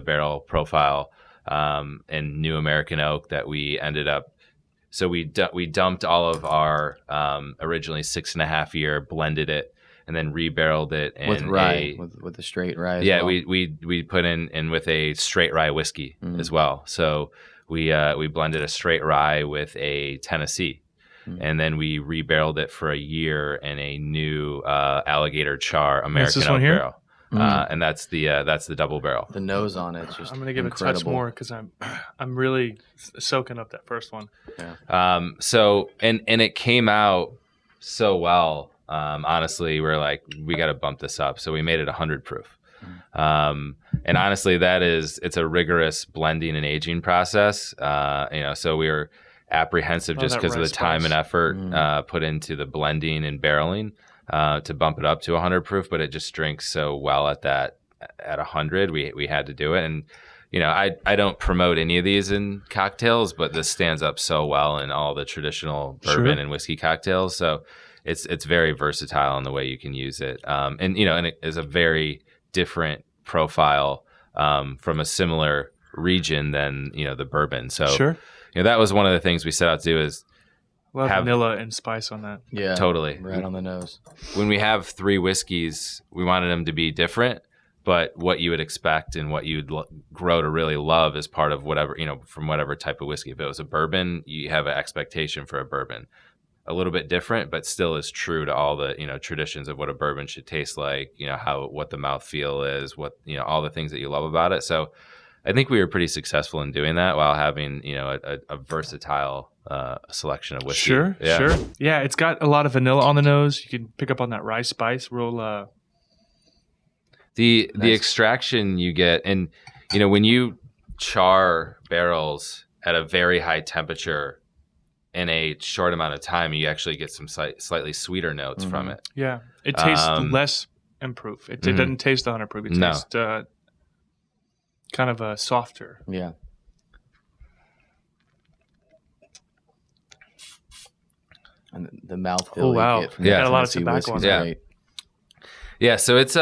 [SPEAKER 3] barrel profile in New American Oak that we ended up. So we dumped all of our originally 6.5 year, blended it, and then rebarreled it in
[SPEAKER 2] with rye, with the straight rye.
[SPEAKER 3] Yeah, well. we put in with a straight rye whiskey as well. So we blended a straight rye with a Tennessee, and then we rebarreled it for a year in a new alligator char American Oak barrel. And that's the double barrel.
[SPEAKER 2] The nose on it's just.
[SPEAKER 1] I'm gonna give incredible. It a touch more because I'm really soaking up that first one.
[SPEAKER 3] Yeah. So and it came out so well. Honestly, we're like, we got to bump this up. So we made it 100 proof. And honestly, it's a rigorous blending and aging process. So we were apprehensive just because of the time and effort put into the blending and barreling. To bump it up to 100 proof, but it just drinks so well at 100. We had to do it, and I don't promote any of these in cocktails, but this stands up so well in all the traditional bourbon and whiskey cocktails. So it's very versatile in the way you can use it, and it is a very different profile from a similar region than the bourbon. So that was one of the things we set out to do is.
[SPEAKER 1] A lot of vanilla and spice on that.
[SPEAKER 2] Yeah,
[SPEAKER 3] totally.
[SPEAKER 2] Right on the nose.
[SPEAKER 3] When we have 3 whiskeys, we wanted them to be different, but what you would expect and what you'd grow to really love is part of whatever, from whatever type of whiskey. If it was a bourbon, you have an expectation for a bourbon. A little bit different, but still is true to all the, traditions of what a bourbon should taste like, what the mouthfeel is, what, all the things that you love about it. So I think we were pretty successful in doing that while having, a versatile selection of whiskey.
[SPEAKER 1] Sure. Yeah, it's got a lot of vanilla on the nose. You can pick up on that rye spice. Real.
[SPEAKER 3] The extraction you get, and when you char barrels at a very high temperature in a short amount of time, you actually get some slightly sweeter notes from it.
[SPEAKER 1] Yeah, it tastes less improof. It doesn't taste 100 proof. It tastes kind of softer.
[SPEAKER 2] Yeah. And the mouthfeel.
[SPEAKER 1] Oh wow!
[SPEAKER 2] You get from
[SPEAKER 1] got a lot of tobacco on
[SPEAKER 3] that. Yeah, so it's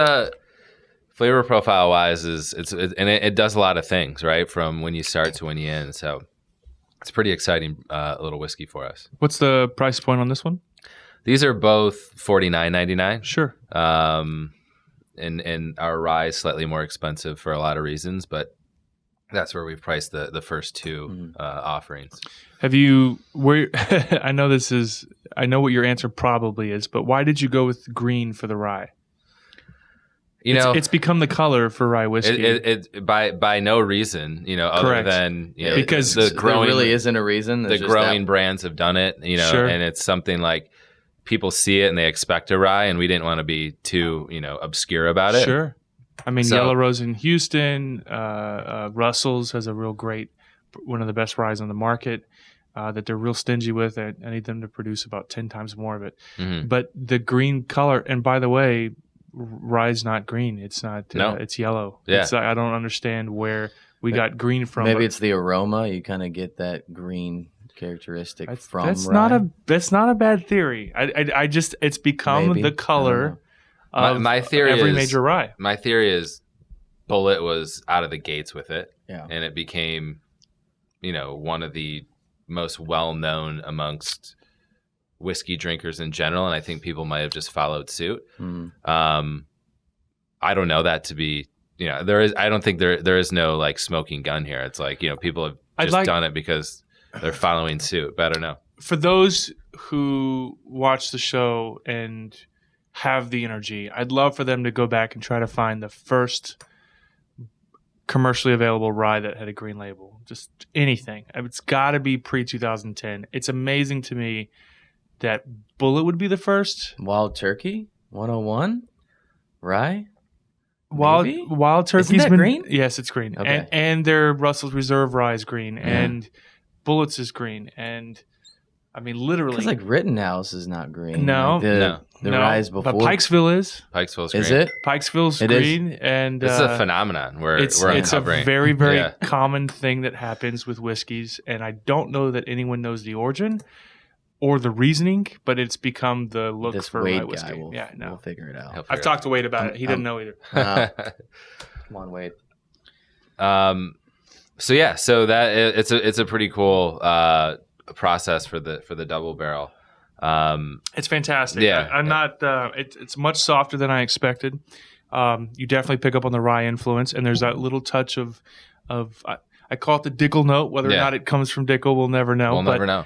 [SPEAKER 3] flavor profile wise it does a lot of things, right? From when you start to when you end. So it's a pretty exciting little whiskey for us.
[SPEAKER 1] What's the price point on this one?
[SPEAKER 3] These are both $49.99.
[SPEAKER 1] Sure.
[SPEAKER 3] And our rye is slightly more expensive for a lot of reasons, but that's where we've priced the first two offerings.
[SPEAKER 1] Have you? I know what your answer probably is, but why did you go with green for the rye? It's become the color for rye whiskey.
[SPEAKER 3] It by no reason, other than
[SPEAKER 1] because
[SPEAKER 2] there really isn't a reason.
[SPEAKER 3] The growing brands have done it,
[SPEAKER 1] Sure.
[SPEAKER 3] and it's something like people see it and they expect a rye, and we didn't want to be too obscure about it.
[SPEAKER 1] Sure. I mean, Yellow Rose in Houston, Russell's has a real great, one of the best ryes on the market that they're real stingy with. I need them to produce about 10 times more of it. Mm-hmm. But the green color, and by the way, rye's not green. It's not. It's yellow.
[SPEAKER 3] Yeah.
[SPEAKER 1] I don't understand where we got green from.
[SPEAKER 2] Maybe it's the aroma. You kind of get that green characteristic from
[SPEAKER 1] that's
[SPEAKER 2] rye.
[SPEAKER 1] That's not a bad theory. I just it's become the color of
[SPEAKER 3] my theory
[SPEAKER 1] every major rye.
[SPEAKER 3] My theory is Bulleit was out of the gates with it,
[SPEAKER 2] and
[SPEAKER 3] it became one of the most well known amongst whiskey drinkers in general, and I think people might have just followed suit. I don't know that to be I don't think there is no like smoking gun here. It's like people have just done it because they're following suit, but I don't know.
[SPEAKER 1] For those who watch the show and have the energy, I'd love for them to go back and try to find the first commercially available rye that had a green label. Just anything. It's got to be pre-2010. It's amazing to me that Bulleit would be the first.
[SPEAKER 2] Wild Turkey 101 rye.
[SPEAKER 1] Wild Turkey's
[SPEAKER 2] Isn't that green?
[SPEAKER 1] Yes, it's green.
[SPEAKER 2] Okay.
[SPEAKER 1] And their Russell's Reserve rye is green, and Bulleit's is green, and I mean literally.
[SPEAKER 2] Because like Rittenhouse is not green.
[SPEAKER 1] No,
[SPEAKER 2] like the rye before.
[SPEAKER 1] But Pikesville is.
[SPEAKER 3] Pikesville's green.
[SPEAKER 2] Is it?
[SPEAKER 1] Pikesville's green, and
[SPEAKER 3] it's a phenomenon. It's
[SPEAKER 1] a very very common thing that happens with whiskeys, and I don't know that anyone knows the origin or the reasoning, but it's become the look
[SPEAKER 2] this
[SPEAKER 1] for
[SPEAKER 2] Wade
[SPEAKER 1] rye whiskey.
[SPEAKER 2] Guy we'll figure it out.
[SPEAKER 1] I've talked to Wade about it. He didn't know either.
[SPEAKER 2] Come on, Wade.
[SPEAKER 3] So that it's a pretty cool process for the double barrel.
[SPEAKER 1] It's fantastic.
[SPEAKER 3] Yeah,
[SPEAKER 1] I'm not. It's much softer than I expected. You definitely pick up on the rye influence, and there's that little touch of I call it the Dickel note. Whether or not it comes from Dickel, we'll never know.
[SPEAKER 3] We'll never know.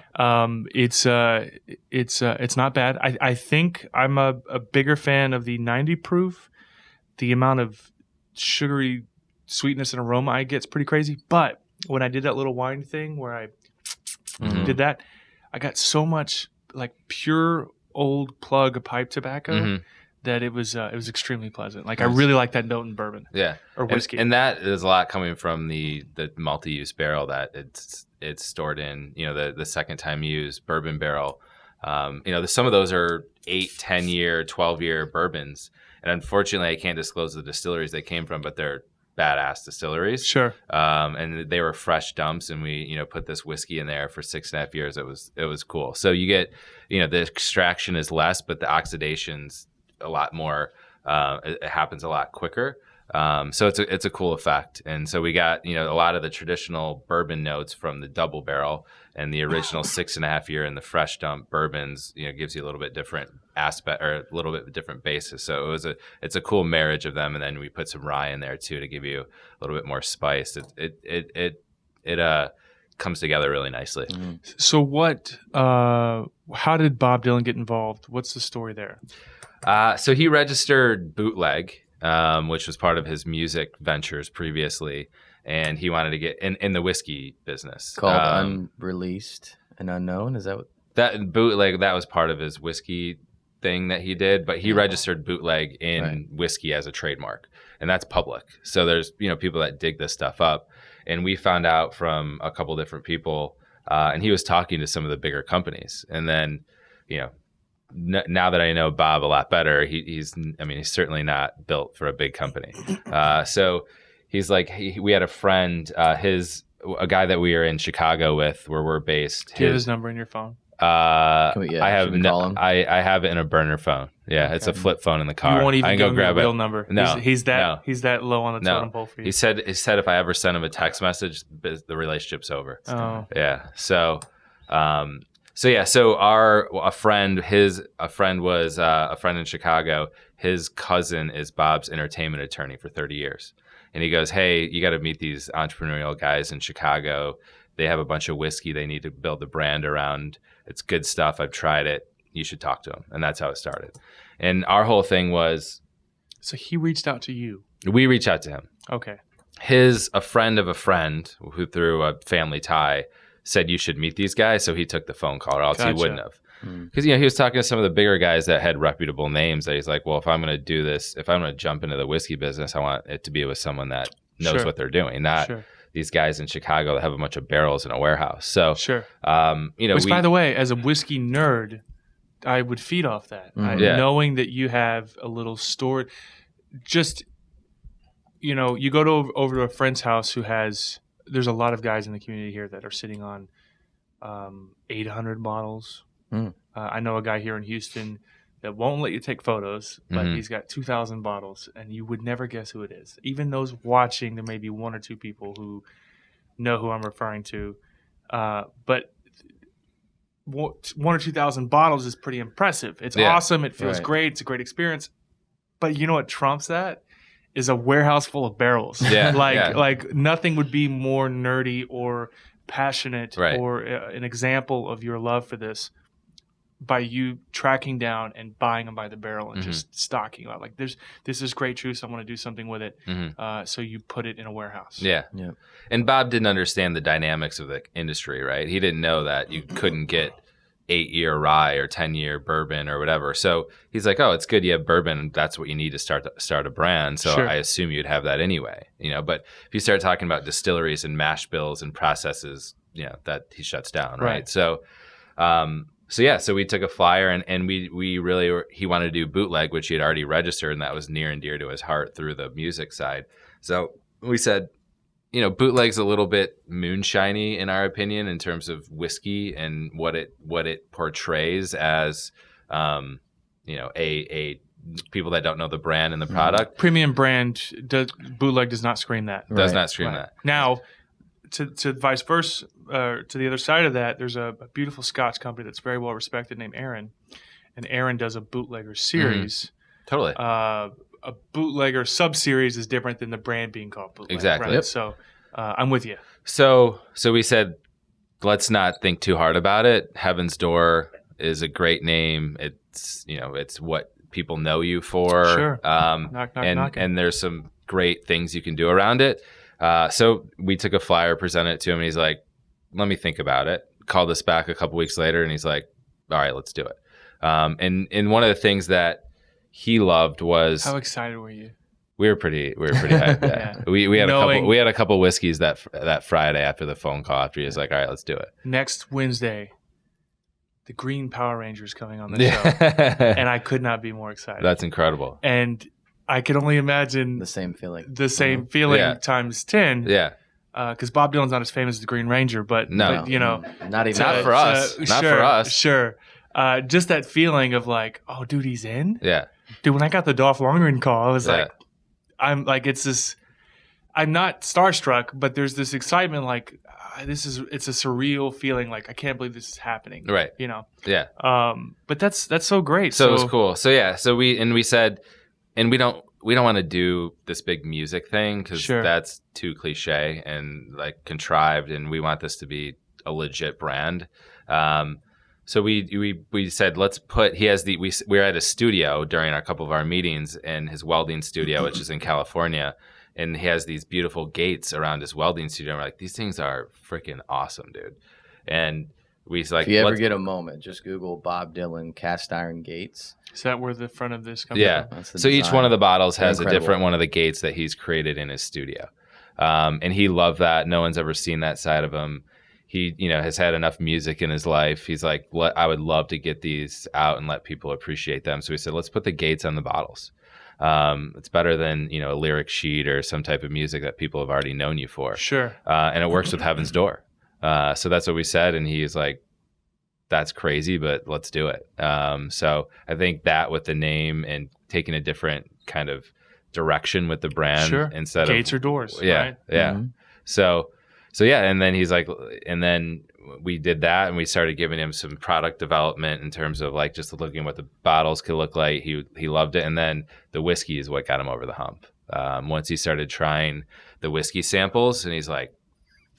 [SPEAKER 1] It's not bad. I think I'm a bigger fan of the 90 proof. The amount of sugary sweetness and aroma I get is pretty crazy. But when I did that little wine thing where I did that, I got so much like pure old plug pipe tobacco that it was extremely pleasant. Like I really like that note in bourbon, or whiskey,
[SPEAKER 3] and that is a lot coming from the multi-use barrel that it's stored in. The second time used bourbon barrel. Some of those are 8, 10 year, 12-year bourbons, and unfortunately, I can't disclose the distilleries they came from, but they're badass distilleries.
[SPEAKER 1] Sure.
[SPEAKER 3] And they were fresh dumps, and we put this whiskey in there for 6.5 years. It was cool. So you get the extraction is less, but the oxidation's a lot more. It happens a lot quicker. So it's a cool effect. And so we got a lot of the traditional bourbon notes from the double barrel, and the original 6.5 year and the fresh dump bourbons gives you a little bit different aspect, or a little bit different basis. So it's a cool marriage of them, and then we put some rye in there too to give you a little bit more spice. It comes together really nicely.
[SPEAKER 1] So how did Bob Dylan get involved? What's the story there?
[SPEAKER 3] So he registered Bootleg, which was part of his music ventures previously, and he wanted to get in the whiskey business.
[SPEAKER 2] Called Unreleased and Unknown? Is that what?
[SPEAKER 3] That Bootleg, that was part of his whiskey thing that he did, but he registered Bootleg in whiskey as a trademark, and that's public. So there's people that dig this stuff up, and we found out from a couple different people, and he was talking to some of the bigger companies, and then now that I know Bob a lot better, he's certainly not built for a big company. So he's like, we had a friend, a guy that we are in Chicago with, where we're based.
[SPEAKER 1] Do you have his number in your phone?
[SPEAKER 3] I have it in a burner phone. Yeah, okay. It's a flip phone in the car.
[SPEAKER 1] You won't even
[SPEAKER 3] I can
[SPEAKER 1] give
[SPEAKER 3] go
[SPEAKER 1] him
[SPEAKER 3] grab
[SPEAKER 1] a real
[SPEAKER 3] it.
[SPEAKER 1] number.
[SPEAKER 3] No,
[SPEAKER 1] he's that low on the totem pole for you.
[SPEAKER 3] He said if I ever send him a text message, the relationship's over.
[SPEAKER 1] Oh,
[SPEAKER 3] yeah. So a friend was a friend in Chicago. His cousin is Bob's entertainment attorney for 30 years, and he goes, "Hey, you got to meet these entrepreneurial guys in Chicago. They have a bunch of whiskey they need to build the brand around. It's good stuff. I've tried it. You should talk to them." And that's how it started. And our whole thing was...
[SPEAKER 1] So he reached out to you?
[SPEAKER 3] We reached out to him.
[SPEAKER 1] Okay.
[SPEAKER 3] A friend of a friend who through a family tie said you should meet these guys. So he took the phone call, or else he wouldn't have. Because he was talking to some of the bigger guys that had reputable names that he's like, well, if I'm going to do this, if I'm going to jump into the whiskey business, I want it to be with someone that knows what they're doing, not... these guys in Chicago that have a bunch of barrels in a warehouse. So,
[SPEAKER 1] which, by the way, as a whiskey nerd, I would feed off that. Knowing that you have a little stored, you go over to a friend's house who has, there's a lot of guys in the community here that are sitting on 800 bottles. I know a guy here in Houston that won't let you take photos, but he's got 2,000 bottles, and you would never guess who it is. Even those watching, there may be one or two people who know who I'm referring to. But 1,000 or 2,000 bottles is pretty impressive. It's awesome. It feels great. It's a great experience. But you know what trumps that? Is a warehouse full of barrels. Like nothing would be more nerdy or passionate or an example of your love for this by you tracking down and buying them by the barrel and just stocking out. Like this is great juice. I want to do something with it. So you put it in a warehouse.
[SPEAKER 3] Yeah. And Bob didn't understand the dynamics of the industry, right? He didn't know that you couldn't get 8-year rye or 10-year bourbon or whatever. So he's like, oh, it's good you have bourbon. That's what you need to start a brand. So I assume you'd have that anyway, But if you start talking about distilleries and mash bills and processes, that he shuts down, right? So we took a flyer and we really he wanted to do bootleg, which he had already registered, and that was near and dear to his heart through the music side. So we said, bootleg's a little bit moonshiny in our opinion in terms of whiskey and what it portrays as, a people that don't know the brand and the product.
[SPEAKER 1] Premium brand, bootleg does not scream that.
[SPEAKER 3] Does not scream that.
[SPEAKER 1] Now, to vice versa, to the other side of that, there's a beautiful Scotch company that's very well respected named Aaron, and Aaron does a bootlegger series.
[SPEAKER 3] Totally.
[SPEAKER 1] A bootlegger sub-series is different than the brand being called bootleg.
[SPEAKER 3] Exactly.
[SPEAKER 1] Right?
[SPEAKER 3] Yep.
[SPEAKER 1] So I'm with you.
[SPEAKER 3] So we said, let's not think too hard about it. Heaven's Door is a great name. It's it's what people know you for.
[SPEAKER 1] Sure. Knock,
[SPEAKER 3] and there's some great things you can do around it. So we took a flyer, presented it to him, and he's like, let me think about it. Called us back a couple weeks later, and he's like, all right, let's do it. And one of the things that he loved was...
[SPEAKER 1] How excited were you?
[SPEAKER 3] We were pretty hyped. Yeah. We had a couple whiskeys that Friday after the phone call, after he was like, all right, let's do it.
[SPEAKER 1] Next Wednesday, the Green Power Rangers coming on the show. And I could not be more excited.
[SPEAKER 3] That's incredible.
[SPEAKER 1] And I can only imagine
[SPEAKER 2] the same feeling
[SPEAKER 1] times 10.
[SPEAKER 3] Yeah.
[SPEAKER 1] Because Bob Dylan's not as famous as the Green Ranger, but
[SPEAKER 2] not even
[SPEAKER 3] for us. Not for us.
[SPEAKER 1] Sure. Just that feeling of like, oh, dude, he's in.
[SPEAKER 3] Yeah.
[SPEAKER 1] Dude, when I got the Dolph Lundgren call, I was like, I'm like, it's this. I'm not starstruck, but there's this excitement. Like, it's a surreal feeling. Like, I can't believe this is happening.
[SPEAKER 3] Right. Yeah.
[SPEAKER 1] But that's so great.
[SPEAKER 3] So it was cool. So yeah. So we said, and we don't want to do this big music thing because that's too cliche and like contrived, and we want this to be a legit brand. So we said, let's put, we were at a studio during a couple of our meetings in his welding studio, which is in California. And he has these beautiful gates around his welding studio. And we're like, these things are freaking awesome, dude. And we like,
[SPEAKER 2] if you ever get a moment, just Google Bob Dylan cast iron gates.
[SPEAKER 1] Is that where the front of this comes
[SPEAKER 3] from?
[SPEAKER 1] Yeah.
[SPEAKER 3] So each one of the bottles has a different one of the gates that he's created in his studio. And he loved that. No one's ever seen that side of him. He, has had enough music in his life. He's like, I would love to get these out and let people appreciate them. So we said, let's put the gates on the bottles. It's better than, a lyric sheet or some type of music that people have already known you for.
[SPEAKER 1] Sure.
[SPEAKER 3] And it works with Heaven's Door. So that's what we said. And he's like, that's crazy, but let's do it. So I think that with the name and taking a different kind of direction with the brand instead
[SPEAKER 1] gates
[SPEAKER 3] of
[SPEAKER 1] or doors.
[SPEAKER 3] Yeah.
[SPEAKER 1] Right?
[SPEAKER 3] Yeah.
[SPEAKER 2] Mm-hmm.
[SPEAKER 3] So yeah. And then he's like, and then we did that and we started giving him some product development in terms of like just looking at what the bottles could look like. He loved it. And then the whiskey is what got him over the hump. Once he started trying the whiskey samples and he's like,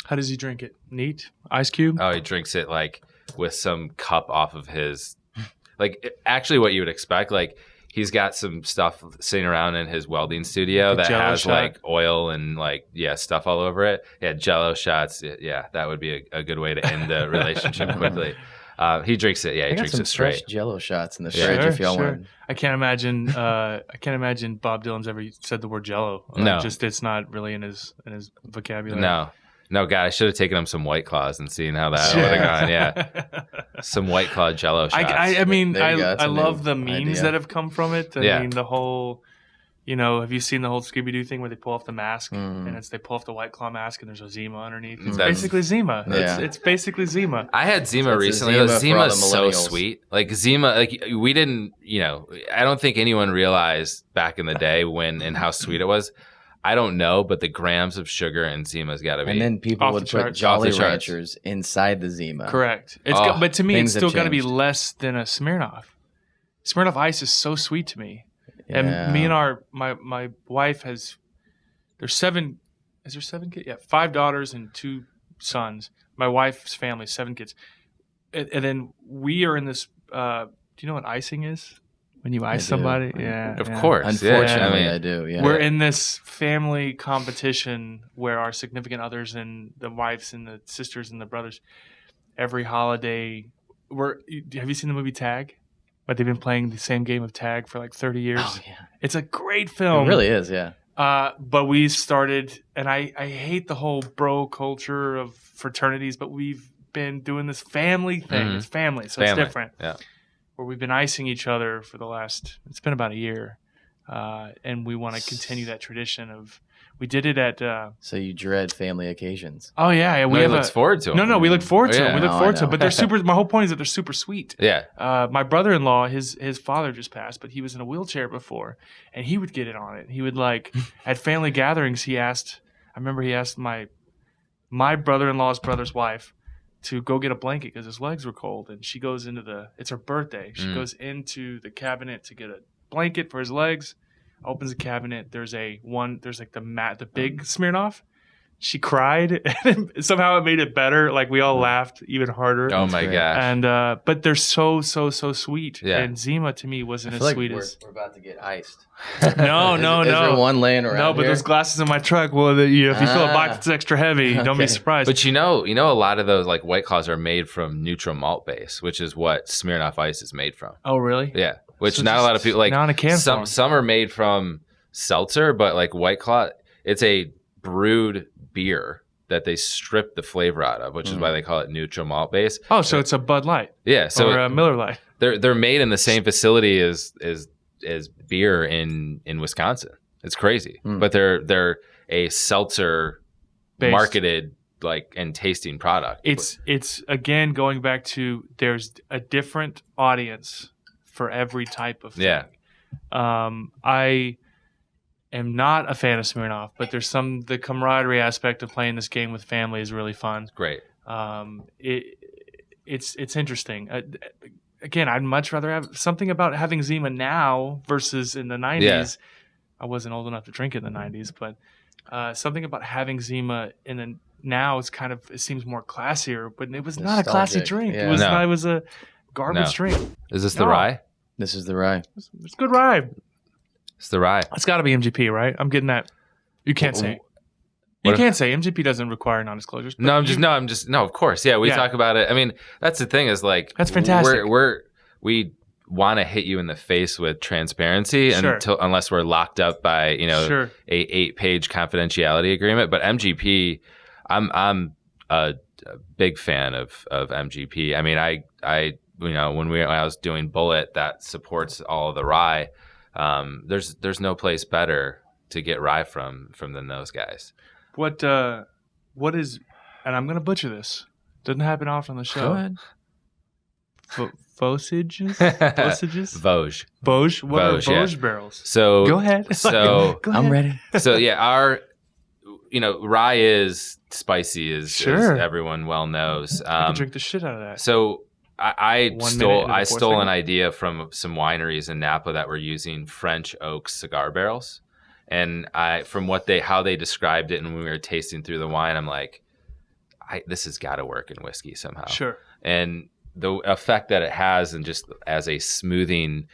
[SPEAKER 1] how does he drink it? Neat? Ice cube?
[SPEAKER 3] Oh, he drinks it like with some cup off of his, like actually what you would expect. Like he's got some stuff sitting around in his welding studio that has shot. Like oil and like, stuff all over it. Yeah. Jello shots. Yeah. That would be a good way to end the relationship quickly. He drinks it. Yeah. He drinks it straight.
[SPEAKER 2] Fresh Jello shots in the fridge if y'all want.
[SPEAKER 1] I can't imagine Bob Dylan's ever said the word Jello.
[SPEAKER 3] No.
[SPEAKER 1] Just, it's not really in his vocabulary.
[SPEAKER 3] No, God, I should have taken him some White Claws and seen how that would have gone. Yeah, some White Claw Jello shots.
[SPEAKER 1] I mean, I love the memes that have come from it. I mean, the whole, have you seen the whole Scooby-Doo thing where they pull off the mask and they pull off the White Claw mask and there's a Zima underneath? It's basically Zima.
[SPEAKER 2] Yeah.
[SPEAKER 1] It's basically Zima.
[SPEAKER 3] I had Zima recently. Zima is so sweet. Like Zima, like we didn't, I don't think anyone realized back in the day and how sweet it was. I don't know, but the grams of sugar in Zima's got to be.
[SPEAKER 2] And then people would put Jolly Ranchers inside the Zima.
[SPEAKER 1] Correct. But to me, it's still got to be less than a Smirnoff. Smirnoff Ice is so sweet to me. Yeah. And me and my wife there's 7, is there 7 kids? Yeah, 5 daughters and 2 sons. My wife's family, 7 kids. And then we are in this, do you know what icing is? When you ice somebody? Yeah.
[SPEAKER 3] Of course.
[SPEAKER 2] Unfortunately, I do. Yeah.
[SPEAKER 1] We're in this family competition where our significant others and the wives and the sisters and the brothers, every holiday, have you seen the movie Tag? But they've been playing the same game of tag for like 30 years.
[SPEAKER 2] Oh, yeah.
[SPEAKER 1] It's a great film.
[SPEAKER 2] It really is, yeah.
[SPEAKER 1] But we started, and I hate the whole bro culture of fraternities, but we've been doing this family thing. It's family, so it's different.
[SPEAKER 3] Yeah.
[SPEAKER 1] Where we've been icing each other for it's been about a year. And we want to continue that tradition we did it at...
[SPEAKER 2] so you dread family occasions.
[SPEAKER 1] Oh, yeah.
[SPEAKER 3] We look forward to them.
[SPEAKER 1] No, we look forward to them. We look forward to them. But they're super... My whole point is that they're super sweet.
[SPEAKER 3] Yeah.
[SPEAKER 1] My brother-in-law, his father just passed, but he was in a wheelchair before, and he would get it on it. He would at family gatherings, he asked my brother-in-law's brother's wife to go get a blanket because his legs were cold, and she goes into it's her birthday. She goes into the cabinet to get a blanket for his legs, opens the cabinet. There's the big Smirnoff. She cried, and somehow it made it better. Like we all laughed even harder.
[SPEAKER 3] Oh my gosh!
[SPEAKER 1] And but they're so sweet.
[SPEAKER 3] Yeah.
[SPEAKER 1] And Zima to me wasn't as sweet as.
[SPEAKER 2] We're about to get iced.
[SPEAKER 1] No.
[SPEAKER 2] Is there one laying around?
[SPEAKER 1] No, but
[SPEAKER 2] here?
[SPEAKER 1] those glasses in my truck. Well, if you feel a box that's extra heavy, don't be surprised.
[SPEAKER 3] But a lot of those like White Claws are made from neutral malt base, which is what Smirnoff Ice is made from.
[SPEAKER 1] Oh, really?
[SPEAKER 3] Yeah. Which not a lot of people like.
[SPEAKER 1] Not in a can form.
[SPEAKER 3] Some are made from seltzer, but like White Claw, it's a brewed beer that they strip the flavor out of, which is why they call it neutral malt base.
[SPEAKER 1] Oh, so it's a Bud Light.
[SPEAKER 3] Yeah, so
[SPEAKER 1] or a Miller Lite.
[SPEAKER 3] They're made in the same facility as beer in Wisconsin. It's crazy, but they're a seltzer based, marketed and tasting product.
[SPEAKER 1] It's again going back to there's a different audience for every type of thing.
[SPEAKER 3] Yeah.
[SPEAKER 1] I am not a fan of Smirnoff, but there's the camaraderie aspect of playing this game with family is really fun.
[SPEAKER 3] Great.
[SPEAKER 1] It's interesting. Again, I'd much rather have something about having Zima now versus in the 90s. Yeah. I wasn't old enough to drink it in the 90s, but something about having Zima now it seems more classier, but it was not a classy drink. Yeah. It was a garbage drink.
[SPEAKER 3] Is this the rye?
[SPEAKER 2] This is the rye.
[SPEAKER 1] It's good rye.
[SPEAKER 3] It's the rye.
[SPEAKER 1] It's got to be MGP, right? I'm getting that. You can't say. You can't say MGP doesn't require non-disclosures.
[SPEAKER 3] No, of course. Yeah, we talk about it. I mean, that's the thing is
[SPEAKER 1] that's fantastic.
[SPEAKER 3] We want to hit you in the face with transparency unless we're locked up by, a 8-page confidentiality agreement. But MGP, I'm a big fan of MGP. I mean, I when I was doing Bullet that supports all of the rye, there's no place better to get rye from than those guys.
[SPEAKER 1] What is, and I'm going to butcher this. Doesn't happen often on the show.
[SPEAKER 2] Go ahead.
[SPEAKER 1] Vosges?
[SPEAKER 3] Vosges.
[SPEAKER 1] Vosges? What are Vosges barrels?
[SPEAKER 3] So
[SPEAKER 1] go ahead.
[SPEAKER 3] So
[SPEAKER 2] go ahead. I'm ready.
[SPEAKER 3] So yeah, our rye is spicy, as everyone well knows.
[SPEAKER 1] I could drink the shit out of that.
[SPEAKER 3] So I stole an idea from some wineries in Napa that were using French oak cigar barrels, and from how they described it, and when we were tasting through the wine, I'm like, this has got to work in whiskey somehow.
[SPEAKER 1] Sure.
[SPEAKER 3] And the effect that it has, and just as a smoothing,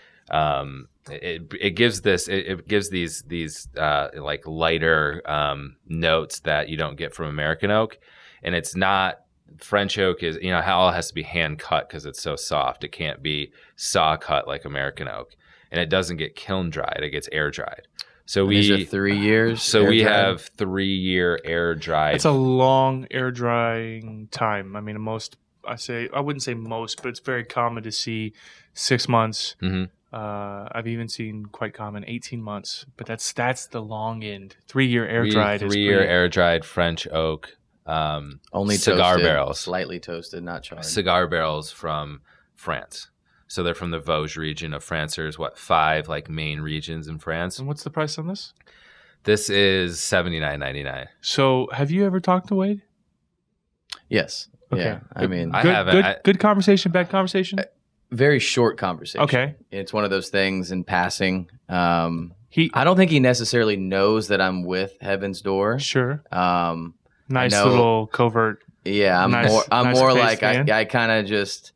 [SPEAKER 3] it gives these like lighter notes that you don't get from American oak, and it's not. French oak is, how it has to be hand cut because it's so soft. It can't be saw cut like American oak, and it doesn't get kiln dried. It gets air dried. So
[SPEAKER 2] these are 3 years.
[SPEAKER 3] So we have 3 year air dried.
[SPEAKER 1] It's a long air drying time. I mean, I wouldn't say most, but it's very common to see 6 months.
[SPEAKER 3] Mm-hmm.
[SPEAKER 1] I've even seen quite common 18 months, but that's the long end. 3 year air dried.
[SPEAKER 3] 3 year air dried French oak.
[SPEAKER 2] Only
[SPEAKER 3] cigar
[SPEAKER 2] toasted,
[SPEAKER 3] barrels,
[SPEAKER 2] slightly toasted, not charred.
[SPEAKER 3] Cigar barrels from France. So they're from the Vosges region of France. There's 5 like main regions in France.
[SPEAKER 1] And what's the price on this?
[SPEAKER 3] This is $79.99.
[SPEAKER 1] So have you ever talked to Wade?
[SPEAKER 2] Yes.
[SPEAKER 1] Okay.
[SPEAKER 2] Yeah. I mean,
[SPEAKER 3] I haven't.
[SPEAKER 1] Good conversation, bad conversation?
[SPEAKER 2] Very short conversation.
[SPEAKER 1] Okay.
[SPEAKER 2] It's one of those things in passing. I don't think he necessarily knows that I'm with Heaven's Door.
[SPEAKER 1] Sure. Nice little covert.
[SPEAKER 2] Yeah, I'm more like I kind of just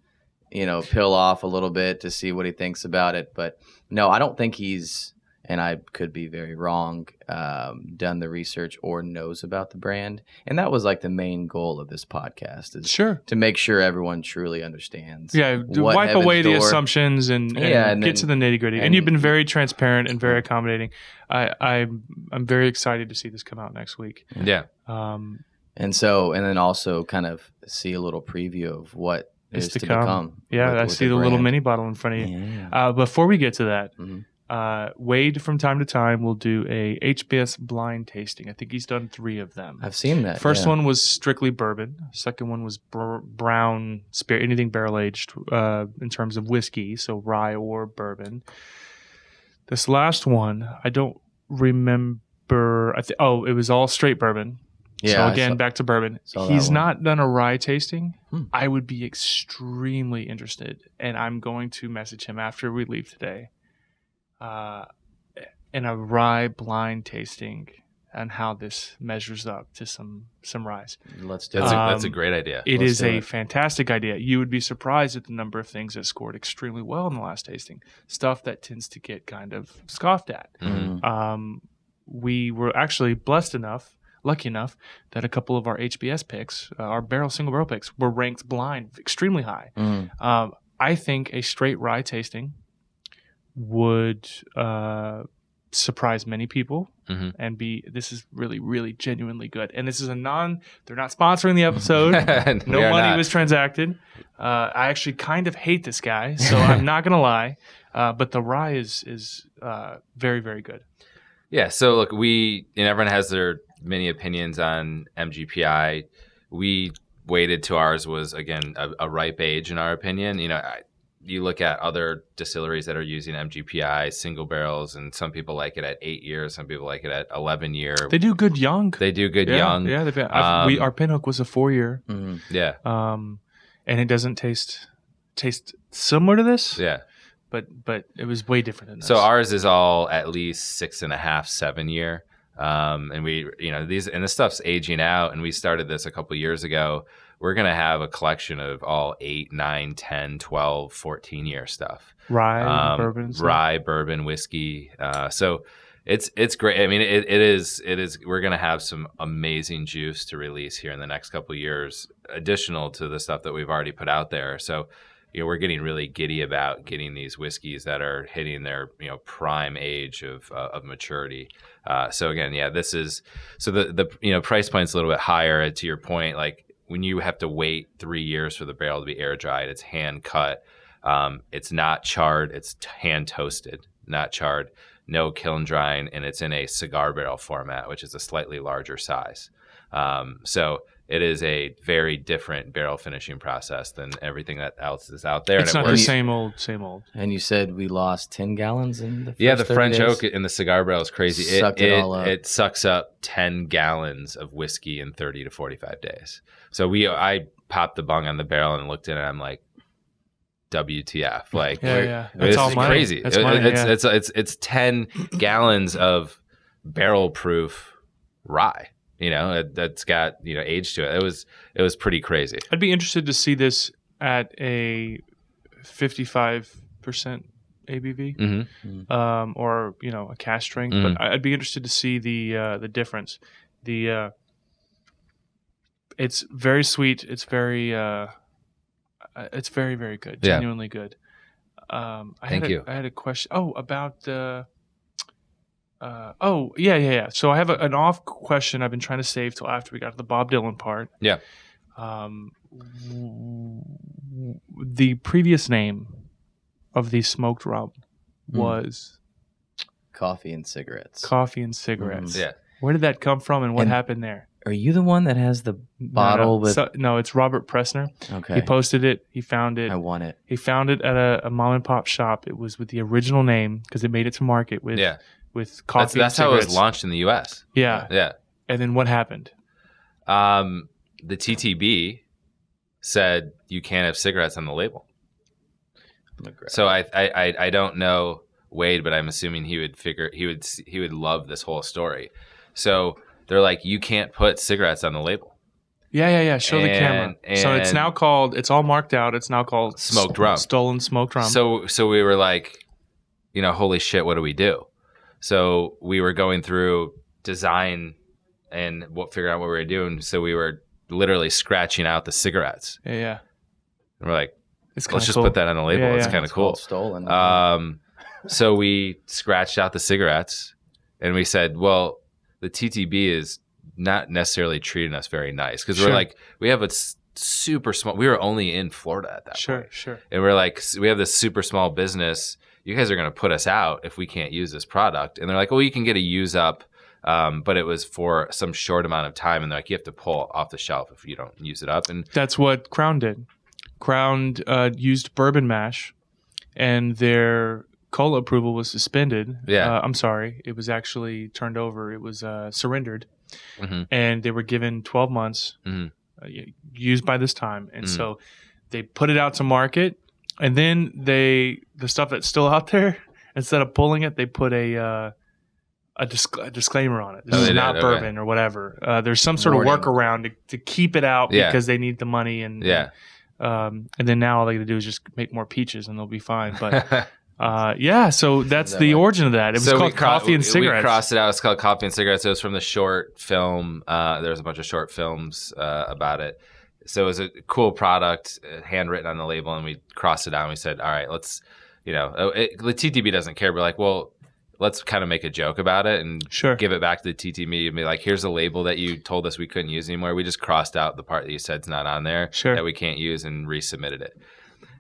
[SPEAKER 2] peel off a little bit to see what he thinks about it. But no, I don't think he's, and I could be very wrong, done the research or knows about the brand. And that was like the main goal of this podcast is to make sure everyone truly understands.
[SPEAKER 1] Yeah, wipe away the assumptions and get to the nitty gritty. And you've been very transparent and very accommodating. I'm very excited to see this come out next week.
[SPEAKER 3] Yeah.
[SPEAKER 2] And then also kind of see a little preview of what is to become.
[SPEAKER 1] Yeah, I see the little mini bottle in front of you. Yeah. Before we get to that, Wade from time to time will do a HBS blind tasting. I think he's done 3 of them.
[SPEAKER 2] I've seen that.
[SPEAKER 1] First one was strictly bourbon. Second one was brown spirit, anything barrel aged in terms of whiskey, so rye or bourbon. This last one, I don't remember. It was all straight bourbon.
[SPEAKER 2] Yeah,
[SPEAKER 1] so again, back to bourbon. He's not done a rye tasting. I would be extremely interested, and I'm going to message him after we leave today. In a rye blind tasting and how this measures up to some ryes.
[SPEAKER 2] Let's do it.
[SPEAKER 3] That's a great idea.
[SPEAKER 1] It is a fantastic idea. You would be surprised at the number of things that scored extremely well in the last tasting. Stuff that tends to get kind of scoffed at.
[SPEAKER 3] Mm-hmm.
[SPEAKER 1] We were actually lucky enough that a couple of our HBS picks, our single barrel picks, were ranked blind extremely high. I think a straight rye tasting would surprise many people and this is really, really genuinely good. And this is they're not sponsoring the episode. No money was transacted. I actually kind of hate this guy, so I'm not going to lie. But the rye is very, very good.
[SPEAKER 3] Yeah. So look, everyone has their many opinions on MGPI. We waited till ours was, again, a ripe age in our opinion. You look at other distilleries that are using MGPI single barrels, and some people like it at 8 years, some people like it at 11 year.
[SPEAKER 1] They do good young.
[SPEAKER 3] young.
[SPEAKER 1] Yeah, our pinhook was a 4 year.
[SPEAKER 3] Mm-hmm. Yeah.
[SPEAKER 1] And it doesn't taste similar to this.
[SPEAKER 3] Yeah.
[SPEAKER 1] But it was way different than this.
[SPEAKER 3] So ours is all at least 6.5, 7 year. And we, this stuff's aging out, and we started this a couple years ago. We're going to have a collection of all 8, 9, 10, 12, 14 year stuff.
[SPEAKER 1] Rye, bourbon.
[SPEAKER 3] Rye, bourbon, whiskey. So it's great. I mean, it is, we're going to have some amazing juice to release here in the next couple of years, additional to the stuff that we've already put out there. So, we're getting really giddy about getting these whiskeys that are hitting their, prime age of maturity. So again, this is, so the price point's a little bit higher. To your point, like when you have to wait 3 years for the barrel to be air dried, it's hand cut. It's not charred. It's hand toasted, not charred, no kiln drying, and it's in a cigar barrel format, which is a slightly larger size. So it is a very different barrel finishing process than everything that else is out there.
[SPEAKER 1] It's not the same old.
[SPEAKER 2] And you said we lost 10 gallons in the first
[SPEAKER 3] the
[SPEAKER 2] 30
[SPEAKER 3] French
[SPEAKER 2] days?
[SPEAKER 3] oak in the cigar barrel is crazy.
[SPEAKER 2] Sucked it all up.
[SPEAKER 3] It sucks up 10 gallons of whiskey in 30 to 45 days. So I popped the bung on the barrel and looked at it, and I'm like, WTF? Like,
[SPEAKER 1] That's all
[SPEAKER 3] crazy.
[SPEAKER 1] That's money,
[SPEAKER 3] it's 10 gallons of barrel proof rye. That's got age to it. It was pretty crazy.
[SPEAKER 1] I'd be interested to see this at a 55% ABV, or a cask strength. But I'd be interested to see the difference. It's very sweet. It's very very good. Genuinely good.
[SPEAKER 3] Thank you.
[SPEAKER 1] I had a question. About the. So I have an off question I've been trying to save till after we got to the Bob Dylan part.
[SPEAKER 3] Yeah.
[SPEAKER 1] The previous name of the smoked rum was
[SPEAKER 2] Coffee and Cigarettes.
[SPEAKER 3] Yeah.
[SPEAKER 1] Where did that come from, and what happened there?
[SPEAKER 2] Are you the one that has the bottle with...
[SPEAKER 1] No, it's Robert Pressner.
[SPEAKER 2] Okay.
[SPEAKER 1] He posted it. He found it.
[SPEAKER 2] I want it.
[SPEAKER 1] He found it at a mom and pop shop. It was with the original name because it made it to market with coffee.
[SPEAKER 3] That's how it was launched in the U.S.
[SPEAKER 1] Yeah.
[SPEAKER 3] Yeah.
[SPEAKER 1] And then what happened?
[SPEAKER 3] The TTB said you can't have cigarettes on the label. So I don't know Wade, but I'm assuming he would love this whole story. So they're like, you can't put cigarettes on the label.
[SPEAKER 1] Yeah. Show the camera. So it's now called. It's all marked out. It's now called
[SPEAKER 3] smoked rum.
[SPEAKER 1] Stolen smoked rum.
[SPEAKER 3] So we were like, holy shit, what do we do? So we were going through design and figuring out what we were doing. So we were literally scratching out the cigarettes.
[SPEAKER 1] Yeah.
[SPEAKER 3] And we're like,
[SPEAKER 1] let's
[SPEAKER 3] just put that on the label. It's kind of cool.
[SPEAKER 2] Stolen.
[SPEAKER 3] So we scratched out the cigarettes, and we said, well, the TTB is not necessarily treating us very nice because we're like, we have a super small. We were only in Florida at that point.
[SPEAKER 1] Sure.
[SPEAKER 3] And we're like, we have this super small business. You guys are going to put us out if we can't use this product. And they're like, well, you can get a use up, but it was for some short amount of time. And they're like, you have to pull off the shelf if you don't use it up. And
[SPEAKER 1] that's what Crown did. Crown used bourbon mash, and their cola approval was suspended.
[SPEAKER 3] Yeah.
[SPEAKER 1] I'm sorry. It was actually turned over. It was surrendered. And they were given 12 months used by this time. And so they put it out to market. And then the stuff that's still out there, instead of pulling it, they put a disclaimer on it. This is not bourbon or whatever. There's some sort of workaround to keep it out because they need the money. And then now all they got to do is just make more peaches and they'll be fine. But so that's the origin of that. It was called Coffee and Cigarettes.
[SPEAKER 3] We crossed it out. It's called Coffee and Cigarettes. It was from the short film. There was a bunch of short films about it. So it was a cool product, handwritten on the label, and we crossed it out and we said, all right, let's, the TTB doesn't care. We're like, well, let's kind of make a joke about it and give it back to the TTB and be like, here's a label that you told us we couldn't use anymore. We just crossed out the part that you said's not on there that we can't use and resubmitted it.